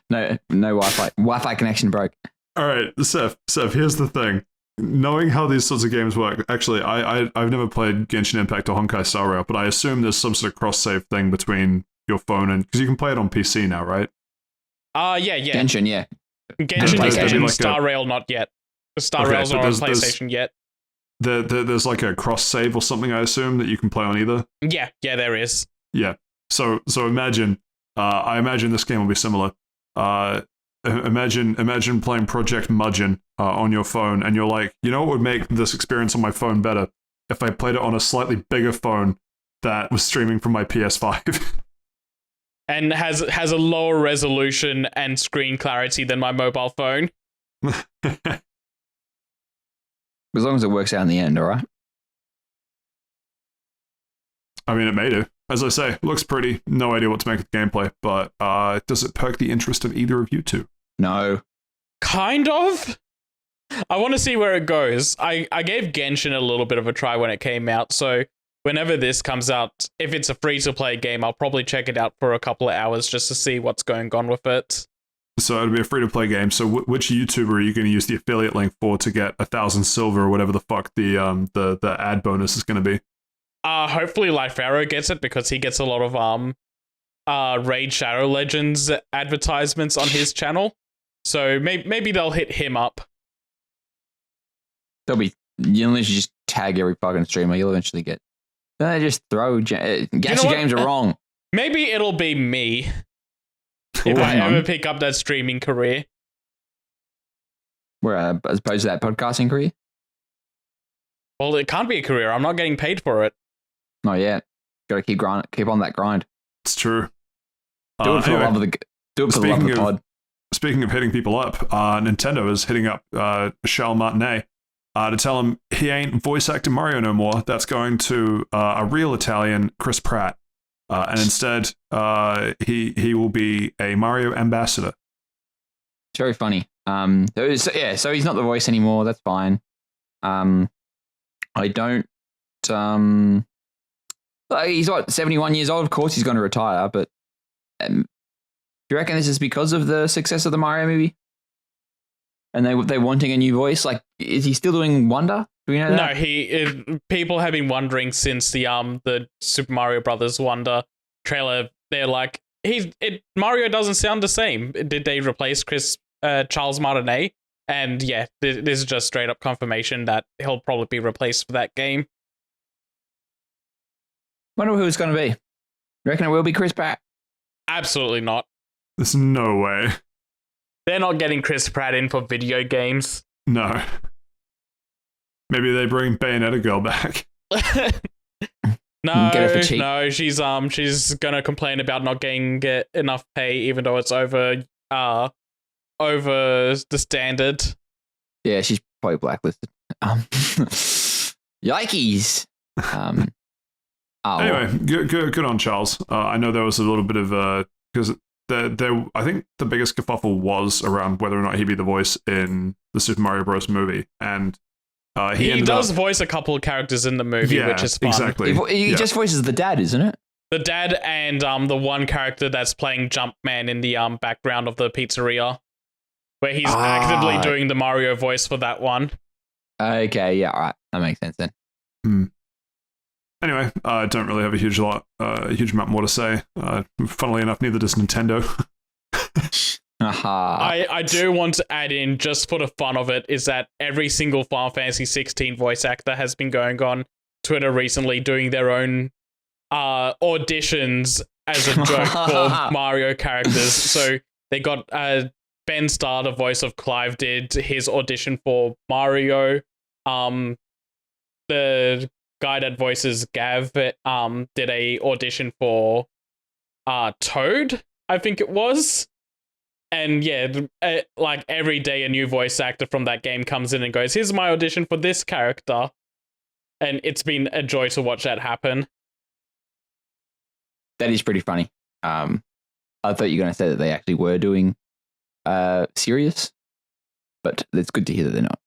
No Wi-Fi. Wi-Fi connection broke. All right, Seth, here's the thing. Knowing how these sorts of games work, actually, I've never played Genshin Impact or Honkai Star Rail, but I assume there's some sort of cross-save thing between your phone and... Because you can play it on PC now, right? Yeah. Genshin, yeah. Genshin, like Star Rail, not yet. Star Rail's not on PlayStation yet. There's like a cross-save or something, I assume, that you can play on either? Yeah, there is. Yeah. So imagine... I imagine this game will be similar. Imagine playing Project Mudgeon on your phone, and you're like, you know what would make this experience on my phone better? If I played it on a slightly bigger phone that was streaming from my PS5. And has a lower resolution and screen clarity than my mobile phone. As long as it works out in the end, alright? I mean, it may do. As I say, looks pretty. No idea what to make of the gameplay, but does it perk the interest of either of you two? No. Kind of? I want to see where it goes. I gave Genshin a little bit of a try when it came out, so whenever this comes out, if it's a free-to-play game, I'll probably check it out for a couple of hours just to see what's going on with it. So it'll be a free-to-play game, so which YouTuber are you going to use the affiliate link for to get 1,000 silver or whatever the fuck the ad bonus is going to be? Hopefully Lifearrow gets it, because he gets a lot of Raid Shadow Legends advertisements on his channel. So maybe they'll hit him up. You'll just tag every fucking streamer, you'll eventually get. They just throw gacha games are wrong. Maybe it'll be me if I ever pick up that streaming career. Where as opposed to that podcasting career? Well, it can't be a career. I'm not getting paid for it. Not yet. Got to keep on that grind. It's true. Do it for the love of the pod. Speaking of hitting people up, Nintendo is hitting up Charles Martinet to tell him he ain't voice acting Mario no more. That's going to a real Italian Chris Pratt, and instead he will be a Mario ambassador. It's very funny. So he's not the voice anymore. That's fine. I don't. He's 71 years old. Of course, he's going to retire. But do you reckon this is because of the success of the Mario movie? And they're wanting a new voice. Like, is he still doing Wonder? Do we know that? No, people have been wondering since the Super Mario Brothers Wonder trailer. They're like, Mario doesn't sound the same. Did they replace Charles Martinet? And yeah, this is just straight up confirmation that he'll probably be replaced for that game. Wonder who it's going to be. You reckon it will be Chris Pratt? Absolutely not. There's no way. They're not getting Chris Pratt in for video games. No. Maybe they bring Bayonetta girl back. No, she's gonna complain about not getting enough pay, even though it's over the standard. Yeah, she's probably blacklisted. Yikes. Anyway, good on Charles. I know there was a little bit of because I think the biggest kerfuffle was around whether or not he'd be the voice in the Super Mario Bros. Movie, and he does voice a couple of characters in the movie, which is fun. Exactly. He just voices the dad, isn't it? The dad and the one character that's playing Jumpman in the background of the pizzeria, where he's actively doing the Mario voice for that one. Okay, yeah, all right, that makes sense then. Anyway, I don't really have a huge amount more to say. Funnily enough, neither does Nintendo. I do want to add in, just for the fun of it, is that every single Final Fantasy 16 voice actor has been going on Twitter recently doing their own auditions as a joke for Mario characters. So they got Ben Starr, the voice of Clive, did his audition for Mario. The guy that voices Gav did a audition for Toad, I think it was. And yeah, like every day a new voice actor from that game comes in and goes, here's my audition for this character. And it's been a joy to watch that happen. That is pretty funny. I thought you were going to say that they actually were doing serious, but it's good to hear that they're not.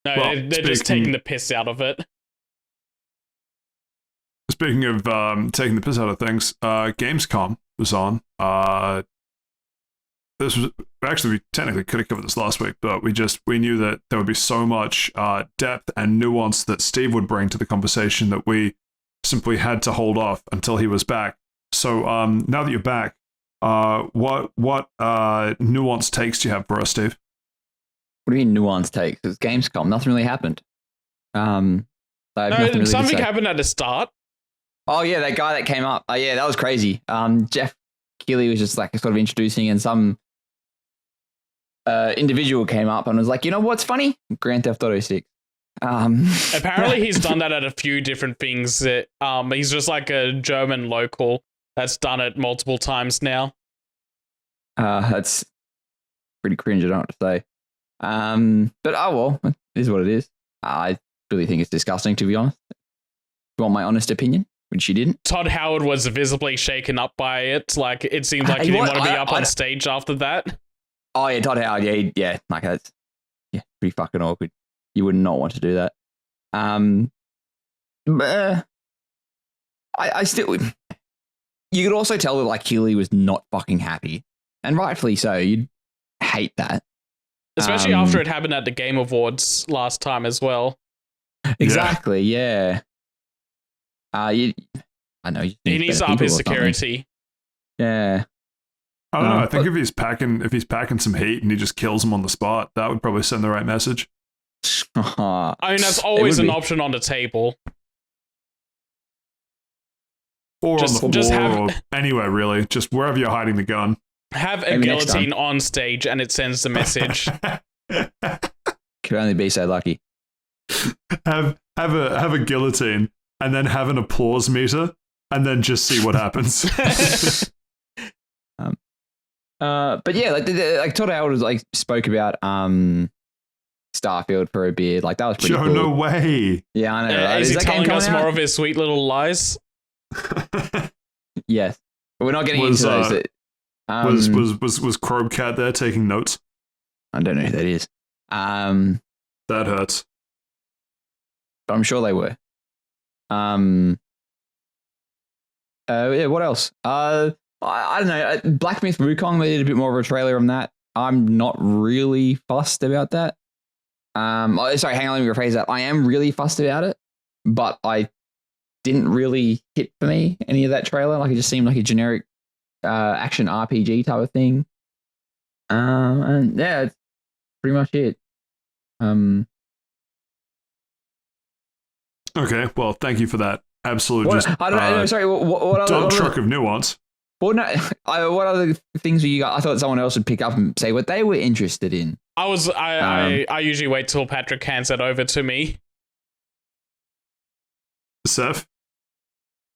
No, they're just taking the piss out of it. Speaking of taking the piss out of things, Gamescom was on. This was actually, we technically could have covered this last week, but we knew that there would be so much depth and nuance that Steve would bring to the conversation that we simply had to hold off until he was back. So now that you're back, what nuanced takes do you have for us, Steve? What do you mean nuanced takes? It's Gamescom. Nothing really happened. Something happened at the start. Oh yeah, that guy that came up. Oh yeah, that was crazy. Jeff Keighley was just like sort of introducing, and some individual came up and was like, you know what's funny? Grand Theft Auto 6. Apparently he's done that at a few different things. He's just like a German local that's done it multiple times now. That's pretty cringe, I don't know what to say. But oh well, it is what it is. I really think it's disgusting, to be honest. You want my honest opinion? Which you didn't. Todd Howard was visibly shaken up by it. Like, it seemed like he didn't want to be up on stage after that. Oh yeah, Todd Howard. Yeah, like that's pretty fucking awkward. You would not want to do that. But I still. You could also tell that like Keighley was not fucking happy, and rightfully so. You'd hate that, especially after it happened at the Game Awards last time as well. Exactly. Yeah. I know he needs to up his security. Yeah. I don't know. I think if he's packing some heat and he just kills him on the spot, that would probably send the right message. I mean, that's always an option on the table. Or Just- on the just floor, have- or anywhere really, just wherever you're hiding the gun. Have a Maybe next guillotine on stage and it sends the message. Could only be so lucky. have a guillotine, and then have an applause meter, and then just see what happens. But yeah, like Todd Howard like spoke about Starfield for a bit. Like that was pretty Joe, cool. no way. Yeah, I know. Is he that game telling us coming more out? of his sweet little lies? Yes, but we're not getting Was, into those. Was Chromecat there taking notes? I don't know who that is. That hurts. But I'm sure they were. Yeah, what else? I don't know. Black Myth Wukong, they did a bit more of a trailer on that. I'm not really fussed about that. Sorry, hang on, let me rephrase that. I am really fussed about it, but I didn't really hit for me any of that trailer. Like it just seemed like a generic action RPG type of thing. And yeah, it's pretty much it. Okay, well, thank you for that. Absolute What, just I don't know. Sorry, what other, dump truck of nuance. what other things were you got? I thought someone else would pick up and say what they were interested in. I usually wait till Patrick hands it over to me. Seth,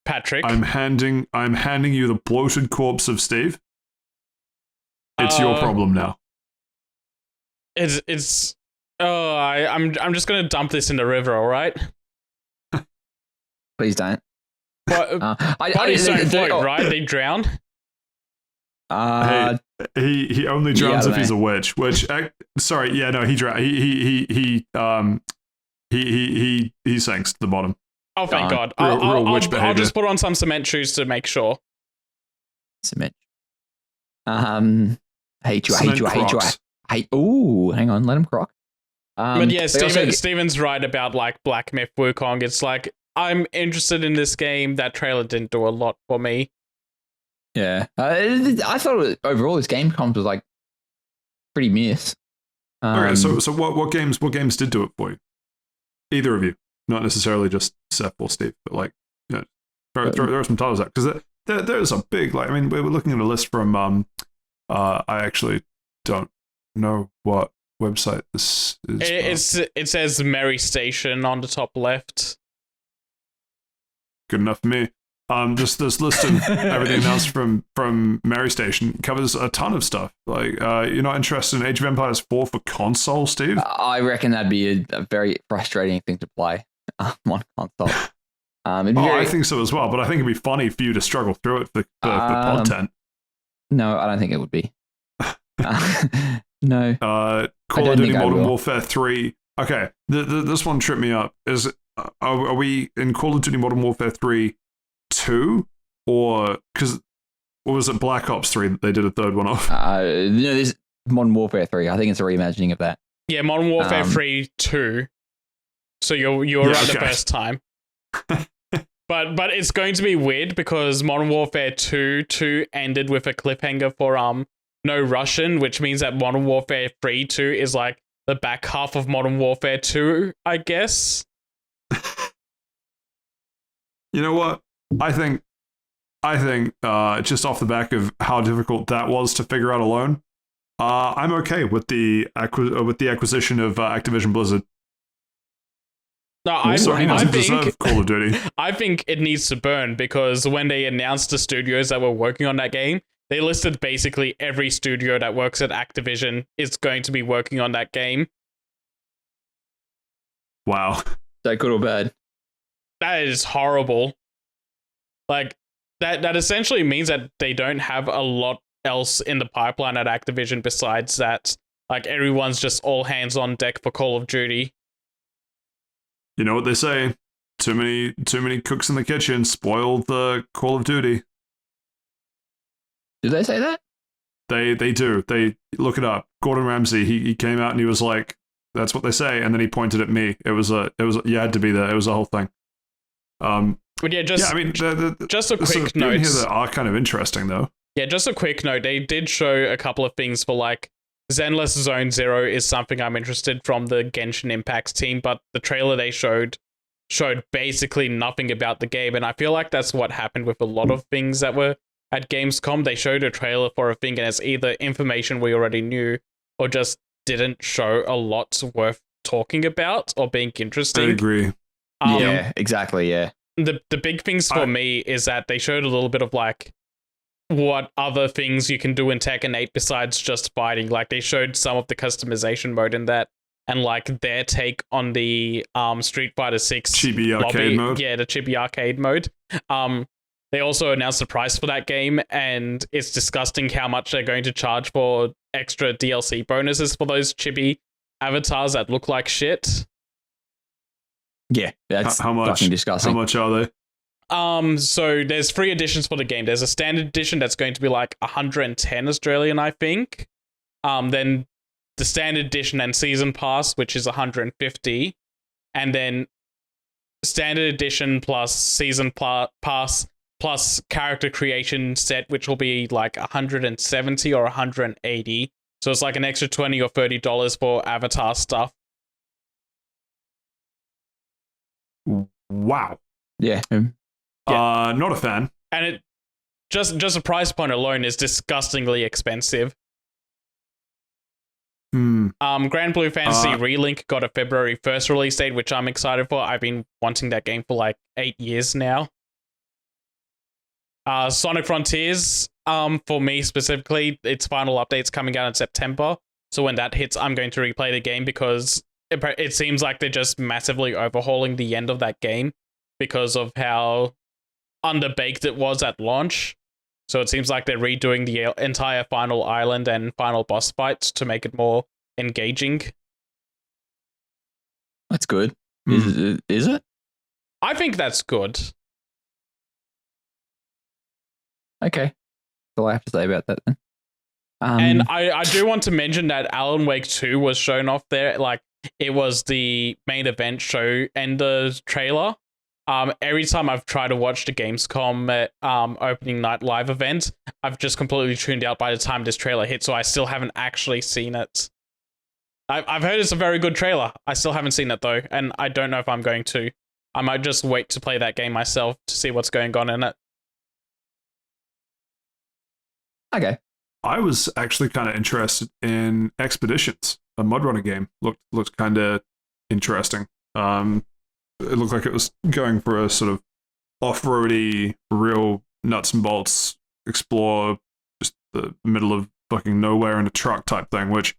Patrick. I'm handing you the bloated corpse of Steve. It's your problem now. It's I'm just gonna dump this in the river, all right? Please don't. But bodies don't float, right? They drown. Hey, he only drowns I if don't he's know. a witch. Which, sorry, yeah, no, he drowned. He sinks to the bottom. Oh, thank God. real witch I'll behavior. just put on some cement shoes to make sure. Cement. Hate you. Cement Crocs. Ooh, hang on, let him croc. But yeah, they also- Steven's right about like Black Myth Wukong. It's like I'm interested in this game. That trailer didn't do a lot for me. Yeah, I thought overall this Gamescom was like pretty miss. Okay, so what games did do it for you? Either of you, not necessarily just Seth or Steve, but like, you know, throw some titles out because there's a big like. I mean, we were looking at a list from I actually don't know what website this is. It says Merry Station on the top left. Good enough for me. This list of everything else from Mary Station covers a ton of stuff. Like, you're not interested in Age of Empires 4 for console, Steve? I reckon that'd be a very frustrating thing to play on console. I think so as well, but I think it'd be funny for you to struggle through it for content. No, I don't think it would be. No. Call of Duty Modern Warfare 3. Okay, this one tripped me up. Are we in Call of Duty Modern Warfare 3 2? Or, because, what was it, Black Ops 3 that they did a third one off? No, this is Modern Warfare 3. I think it's a reimagining of that. Yeah, Modern Warfare 3 2. So you're right the first time. But it's going to be weird because Modern Warfare 2 ended with a cliffhanger for no Russian, which means that Modern Warfare 3 2 is like the back half of Modern Warfare 2, I guess. You know what? I think just off the back of how difficult that was to figure out alone, I'm okay with the acquisition of Activision Blizzard. No, I doesn't think deserve Call of Duty. I think it needs to burn because when they announced the studios that were working on that game, they listed basically every studio that works at Activision is going to be working on that game. Wow. Is that good or bad? That is horrible. Like that essentially means that they don't have a lot else in the pipeline at Activision besides that. Like everyone's just all hands on deck for Call of Duty. You know what they say? Too many cooks in the kitchen spoil the Call of Duty. Did they say that? They do. They look it up. Gordon Ramsay, he came out and he was like, "That's what they say," and then he pointed at me. It was you had to be there. It was a whole thing. But yeah, just I mean, just a the sort quick of people note. here that are kind of interesting though. Yeah, just a quick note. They did show a couple of things for like Zenless Zone Zero is something I'm interested from the Genshin Impacts team, but the trailer they showed showed basically nothing about the game. And I feel like that's what happened with a lot of things that were at Gamescom. They showed a trailer for a thing, and it's either information we already knew or just didn't show a lot worth talking about or being interesting. I agree. Yeah, exactly. Yeah. The big things for me is that they showed a little bit of like what other things you can do in Tekken 8 besides just fighting. Like they showed some of the customization mode in that, and like their take on the Street Fighter 6 Chibi arcade mode. Yeah, the Chibi arcade mode. They also announced the price for that game, and it's disgusting how much they're going to charge for extra DLC bonuses for those chibi avatars that look like shit. Yeah, that's how much? Fucking disgusting. How much are they? So there's 3 editions for the game. There's a standard edition that's going to be like 110 Australian, I think. Then the standard edition and season pass, which is 150, and then standard edition plus season pass plus character creation set, which will be like 170 or 180. So it's like an extra $20 or $30 for avatar stuff. Wow. Yeah. Not a fan. And it just a price point alone is disgustingly expensive. Grand Blue Fantasy Relink got a February 1st release date, which I'm excited for. I've been wanting that game for like 8 years now. Sonic Frontiers, for me specifically, its final update's coming out in September. So when that hits, I'm going to replay the game because it seems like they're just massively overhauling the end of that game because of how underbaked it was at launch. So it seems like they're redoing the entire final island and final boss fights to make it more engaging. That's good. Is it? I think that's good. Okay. That's all I have to say about that then. And I do want to mention that Alan Wake 2 was shown off there. Like, it was the main event show and the trailer. Every time I've tried to watch the Gamescom opening night live event, I've just completely tuned out by the time this trailer hit, so I still haven't actually seen it. I've heard it's a very good trailer. I still haven't seen it, though, and I don't know if I'm going to. I might just wait to play that game myself to see what's going on in it. Okay. I was actually kind of interested in Expeditions, a MudRunner game. Looked kind of interesting. It looked like it was going for a sort of off-roady, real nuts and bolts, explore just the middle of fucking nowhere in a truck type thing, which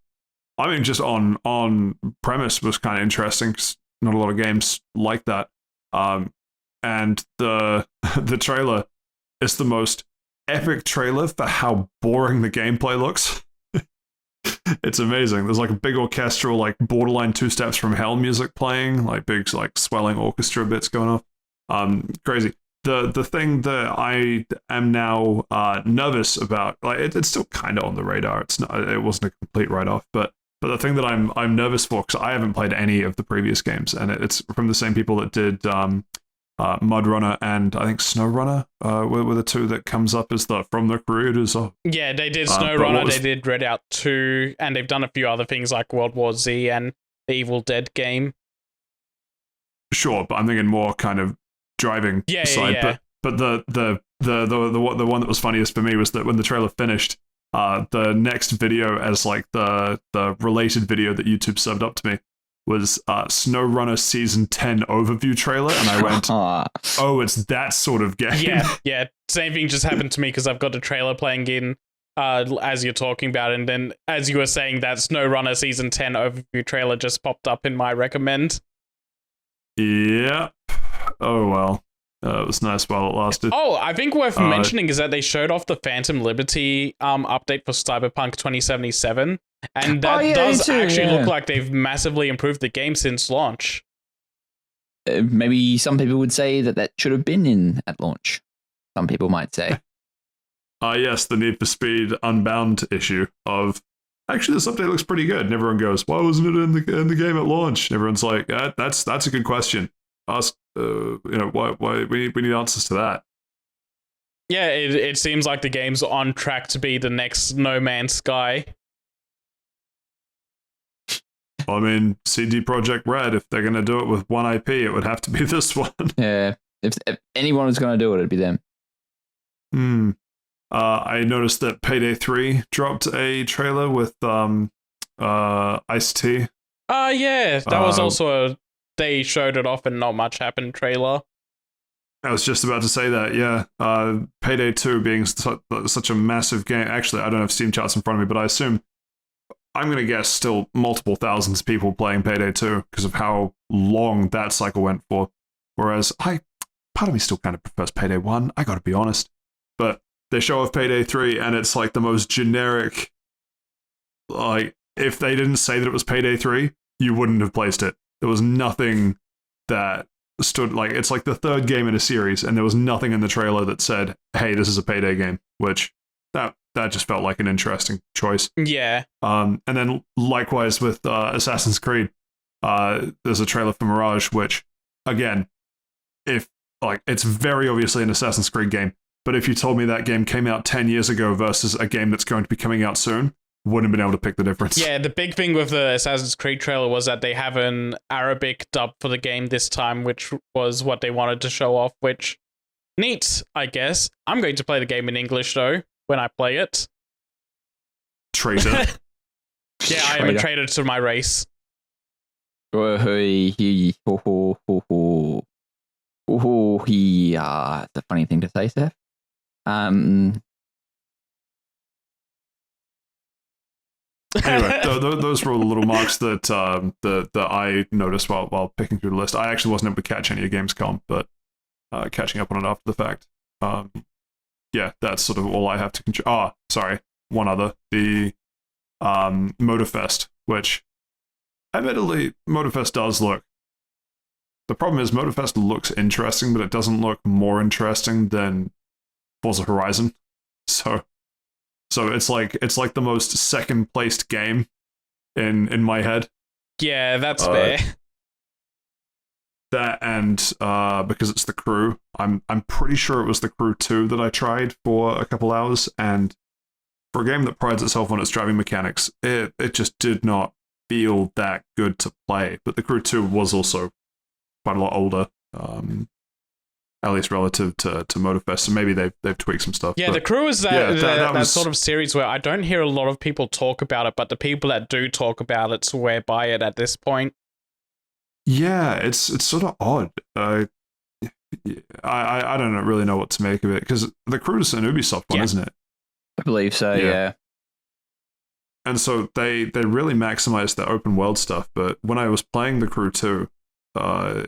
I mean, just on premise was kind of interesting because not a lot of games like that. And the trailer is the most epic trailer for how boring the gameplay looks. It's amazing. There's like a big orchestral, like borderline Two Steps from Hell music playing, like big, like swelling orchestra bits going off. Crazy. The thing that I am now nervous about, like it's still kind of on the radar. It wasn't a complete write-off, but the thing that I'm nervous for, because I haven't played any of the previous games, and it's from the same people that did MudRunner and I think SnowRunner were the two that comes up as from the creators of. Yeah, they did SnowRunner, they did Redout 2, and they've done a few other things like World War Z and the Evil Dead game. Sure, but I'm thinking more kind of driving side. Yeah. But the one that was funniest for me was that when the trailer finished, the next video as like the related video that YouTube subbed up to me was SnowRunner Season 10 overview trailer, and I went, oh, it's that sort of game. Yeah. Same thing just happened to me because I've got the trailer playing in as you're talking about, and then as you were saying that SnowRunner Season 10 overview trailer just popped up in my recommend. Yep. Oh, well. It was nice while it lasted. Oh, I think worth mentioning is that they showed off the Phantom Liberty update for Cyberpunk 2077. And that does actually look like they've massively improved the game since launch. Maybe some people would say that should have been in at launch. Some people might say. Yes, the Need for Speed Unbound issue of, actually, this update looks pretty good. And everyone goes, why wasn't it in the game at launch? And everyone's like, that's a good question. Ask, why we need answers to that. Yeah, it seems like the game's on track to be the next No Man's Sky. I mean, CD Projekt Red, if they're going to do it with one IP, it would have to be this one. Yeah. If anyone was going to do it, it'd be them. I noticed that Payday 3 dropped a trailer with Ice-T. Yeah, that was also they showed it off and not much happened trailer. I was just about to say that, yeah. Payday 2 being such a massive game. Actually, I don't have Steamcharts in front of me, but I assume, I'm going to guess, still multiple thousands of people playing Payday 2 because of how long that cycle went for. Whereas part of me still kind of prefers Payday 1, I gotta be honest. But they show off Payday 3 and it's like the most generic, like, if they didn't say that it was Payday 3, you wouldn't have placed it. There was nothing that stood, like, it's like the third game in a series, and there was nothing in the trailer that said, hey, this is a Payday game, which that just felt like an interesting choice. Yeah. And then likewise with Assassin's Creed, there's a trailer for Mirage, which, again, if, like, it's very obviously an Assassin's Creed game, but if you told me that game came out 10 years ago versus a game that's going to be coming out soon, wouldn't have been able to pick the difference. Yeah, the big thing with the Assassin's Creed trailer was that they have an Arabic dub for the game this time, which was what they wanted to show off, which, neat, I guess. I'm going to play the game in English, though, when I play it. Traitor. Yeah, I am a traitor to my race. That's a funny thing to say, Seth. Anyway, those were all the little marks that I noticed while picking through the list. I actually wasn't able to catch any of Gamescom, but catching up on it after the fact. Yeah, that's sort of all I have to control. Sorry, one other. The Motorfest, which, admittedly, Motorfest does look... The problem is Motorfest looks interesting, but it doesn't look more interesting than Forza Horizon. So it's like the most second placed game in my head. Yeah, that's fair. That and because it's the Crew, I'm pretty sure it was the Crew 2 that I tried for a couple hours, and for a game that prides itself on its driving mechanics, it just did not feel that good to play. But the Crew 2 was also quite a lot older. At least relative to Motorfest, so maybe they've tweaked some stuff. Yeah, but the Crew is that was... sort of series where I don't hear a lot of people talk about it, but the people that do talk about it swear by it at this point. Yeah, it's sort of odd. I don't really know what to make of it, because the Crew is an Ubisoft one, isn't it? I believe so, yeah. And so they really maximized the open world stuff, but when I was playing the Crew 2,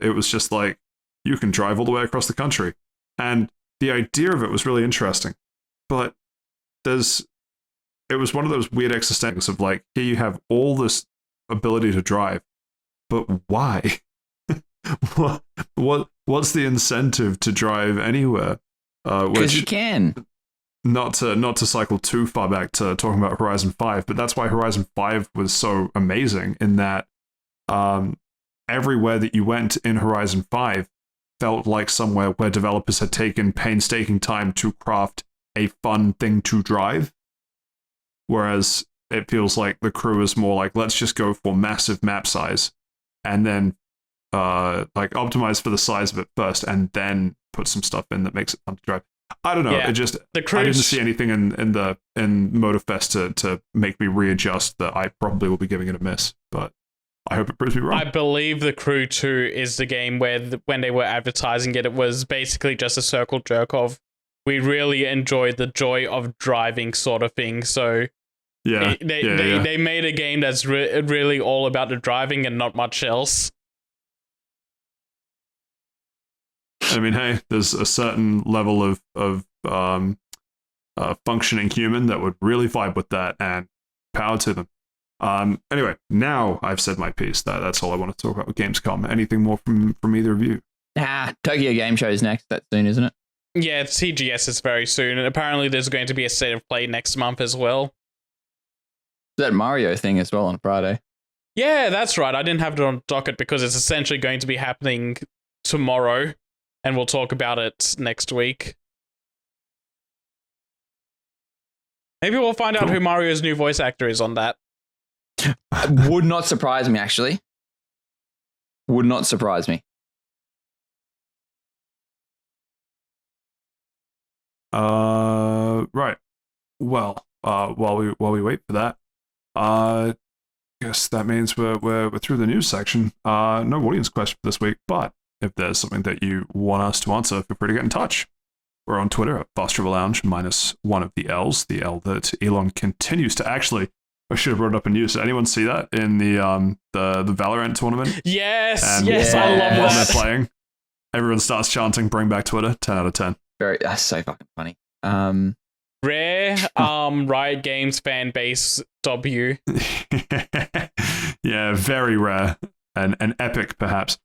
it was just like, you can drive all the way across the country. And the idea of it was really interesting. But it was one of those weird existentials of like, here you have all this ability to drive, but why? What's the incentive to drive anywhere? Because you can. Not to cycle too far back to talking about Horizon 5, but that's why Horizon 5 was so amazing in that everywhere that you went in Horizon 5 felt like somewhere where developers had taken painstaking time to craft a fun thing to drive. Whereas it feels like the Crew is more like, let's just go for massive map size and then like optimize for the size of it first and then put some stuff in that makes it fun to drive. I don't know. Yeah, it just, I didn't see anything in Motorfest to make me readjust that I probably will be giving it a miss, but I hope it proves me wrong. I believe the Crew 2 is the game where when they were advertising it, it was basically just a circle jerk of, we really enjoyed the joy of driving sort of thing. So they made a game that's really all about the driving and not much else. I mean, hey, there's a certain level of functioning human that would really vibe with that, and power to them. Anyway, now I've said my piece. That's all I want to talk about with Gamescom. Anything more from either of you? Tokyo Game Show is next. That's soon, isn't it? Yeah, TGS is very soon, and apparently there's going to be a State of Play next month as well. That Mario thing as well on Friday. Yeah, that's right. I didn't have it on docket because it's essentially going to be happening tomorrow, and we'll talk about it next week. Maybe we'll find out who Mario's new voice actor is on that. Would not surprise me, actually. Would not surprise me. Right. Well, while we wait for that, guess that means we're through the news section. No audience question for this week, but if there's something that you want us to answer, feel free to get in touch. We're on Twitter at @FastTravelLounge minus one of the L's, the L that Elon continues to actually. I should have brought it up in news. Did anyone see that in the Valorant tournament? Yes, And yes, I love while they're that. playing, everyone starts chanting, "Bring back Twitter." 10 out of 10. That's so fucking funny. Rare Riot Games fan base W. Yeah, very rare and epic, perhaps.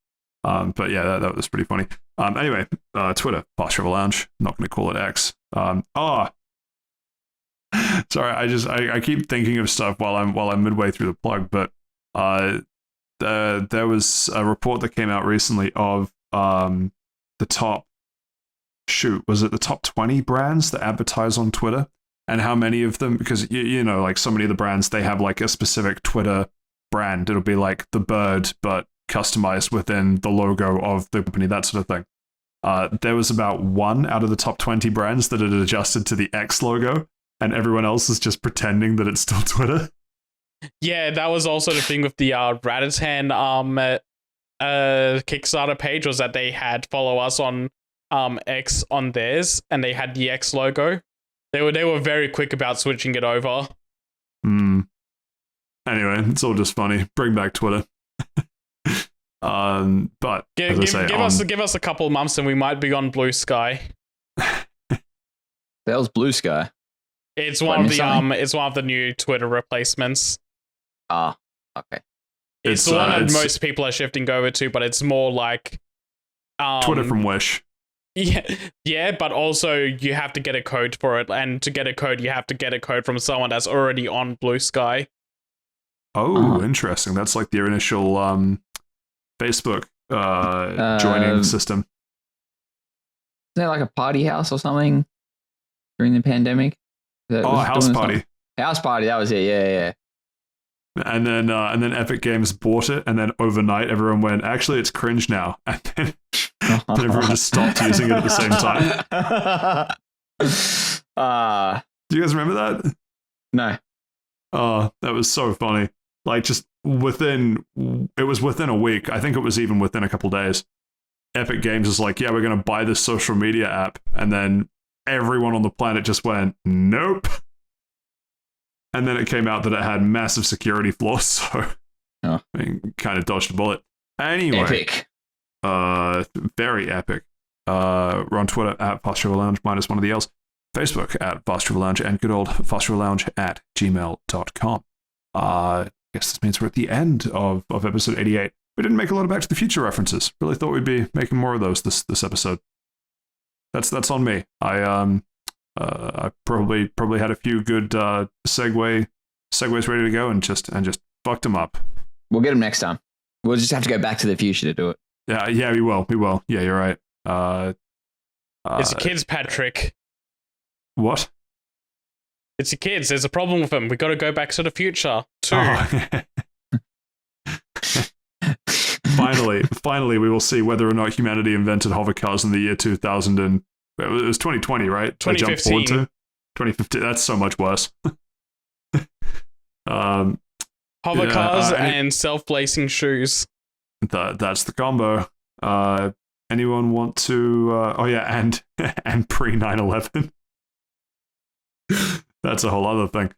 But yeah, that was pretty funny. Anyway, Twitter, @FastTravelLounge. Not going to call it X. Sorry, I keep thinking of stuff while I'm midway through the plug, but there was a report that came out recently of the top. Was it the top 20 brands that advertise on Twitter, and how many of them? Because you know, like so many of the brands, they have like a specific Twitter brand. It'll be like the bird, but customized within the logo of the company, that sort of thing. There was about 1 out of the top 20 brands that had adjusted to the X logo, and everyone else is just pretending that it's still Twitter. Yeah, that was also the thing with the Radatan Kickstarter page, was that they had follow us on X on theirs, and they had the X logo. They were very quick about switching it over. Anyway, it's all just funny. Bring back Twitter. But give us a couple months and we might be on Blue Sky. There's Blue Sky. It's one of the new Twitter replacements. Ah, okay. It's the one that most people are shifting over to, but it's more like Twitter from Wish. Yeah, but also you have to get a code for it, and to get a code, you have to get a code from someone that's already on Blue Sky. Oh, interesting. That's like their initial Facebook joining system. Isn't it like a party house or something during the pandemic? House Party. House Party, that was it. Yeah. And then Epic Games bought it, and then overnight everyone went, actually, it's cringe now. And then everyone just stopped using it at the same time. Do you guys remember that? No. Oh, that was so funny. Like, just within a week, I think it was even within a couple days, Epic Games was like, yeah, we're going to buy this social media app. And then everyone on the planet just went, nope. And then it came out that it had massive security flaws, so I mean, kind of dodged a bullet. Anyway, epic. Very epic. We're on Twitter at @FastTravelLounge minus one of the L's, Facebook at @FastTravelLounge, and good old FastTravelLounge at gmail.com. I guess this means we're at the end of episode 88. We didn't make a lot of Back to the Future references. Really thought we'd be making more of those this episode. That's on me. I probably had a few good segues ready to go and just fucked them up. We'll get them next time. We'll just have to go back to the future to do it. Yeah, we will. Yeah, you're right. It's your kids, Patrick. What? It's your kids. There's a problem with them. We got to go back to the future too. Finally, we will see whether or not humanity invented hovercars in the year 2000 and it was 2020, right? 2015. 2015. That's so much worse. Hovercars and self-lacing shoes. That's the combo. Anyone want to? And pre 9/11. That's a whole other thing.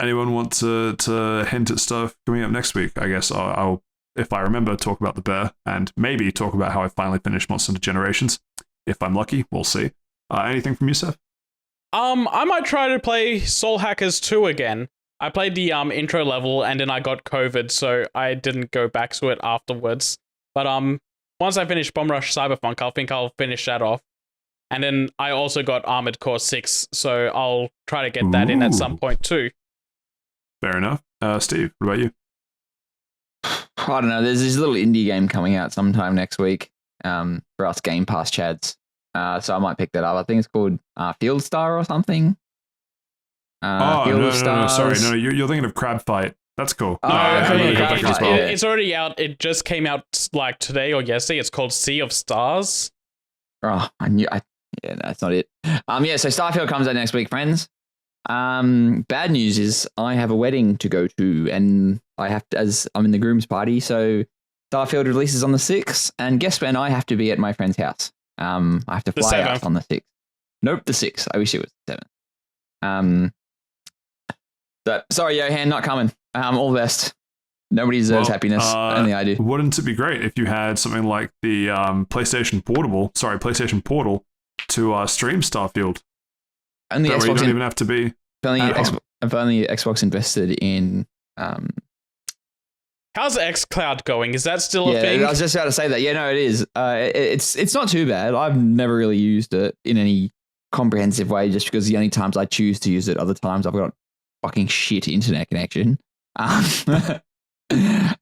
Anyone want to hint at stuff coming up next week? I guess I'll, if I remember, talk about the bear and maybe talk about how I finally finished Monster Hunter Generations. If I'm lucky, we'll see. Anything from you, Seth? I might try to play Soul Hackers 2 again. I played the intro level and then I got COVID, so I didn't go back to it afterwards. But once I finish Bomb Rush Cyberfunk, I think I'll finish that off. And then I also got Armored Core 6, so I'll try to get that in at some point too. Fair enough. Steve, what about you? I don't know. There's this little indie game coming out sometime next week for us Game Pass chads. So I might pick that up. I think it's called Field Star or something. No, sorry. No, you're thinking of Crab Fight. That's cool. Oh, No, I I'm gonna go back it- as well. it's already out. It just came out like today or yesterday. It's called Sea of Stars. Oh, yeah, that's not it. Yeah, so Starfield comes out next week, friends. Bad news is I have a wedding to go to, and I have to, as I'm in the groom's party, so Starfield releases on the 6th, and guess when I have to be at my friend's house? I have to The fly out 7th. on the 6th. Nope, the 6th. I wish it was the 7th. But sorry, Johan, not coming. All the best. Nobody deserves happiness. Only I do. Wouldn't it be great if you had something like the PlayStation Portal to stream Starfield? Only That way you Xbox, don't even have to be. if only Xbox invested in. How's xCloud going? Is that still a Yeah, thing? I was just about to say that. Yeah, no, it is. It's not too bad. I've never really used it in any comprehensive way, just because the only times I choose to use it, other times I've got fucking shit internet connection. So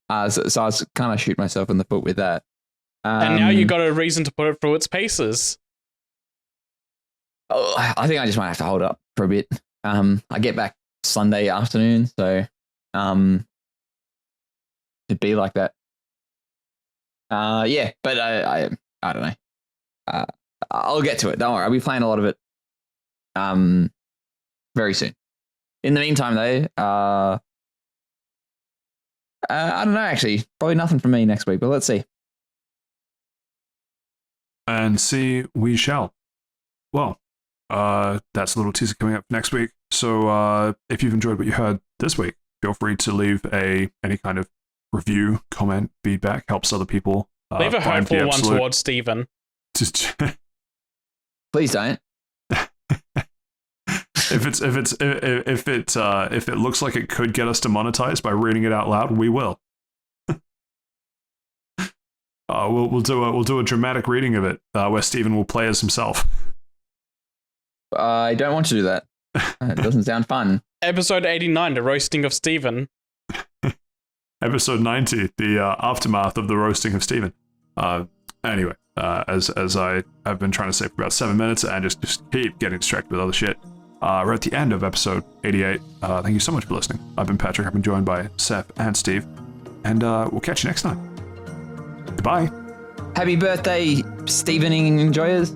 I was kind of shoot myself in the foot with that. And now you got a reason to put it through its paces. I think I just might have to hold up for a bit. I get back Sunday afternoon, so it'd be like that. Yeah, but I don't know. I'll get to it. Don't worry. I'll be playing a lot of it very soon. In the meantime, though, I don't know, actually. Probably nothing from me next week, but let's see. And see, we shall. Well, that's a little teaser coming up next week. So if you've enjoyed what you heard this week, feel free to leave any kind of review, comment, feedback. Helps other people. Leave a find the hopeful one absolute- towards Steven. Please don't. if it looks like it could get us demonetized by reading it out loud, we will. We'll do a dramatic reading of it where Steven will play as himself. I don't want to do that. It doesn't sound fun. Episode 89, the roasting of Steven. Episode 90, the aftermath of the roasting of Steven. Anyway, as I have been trying to say for about 7 minutes and just keep getting distracted with other shit. We're at the end of episode 88. Thank you so much for listening. I've been Patrick. I've been joined by Saif and Steve. And we'll catch you next time. Goodbye. Happy birthday, Stevening enjoyers.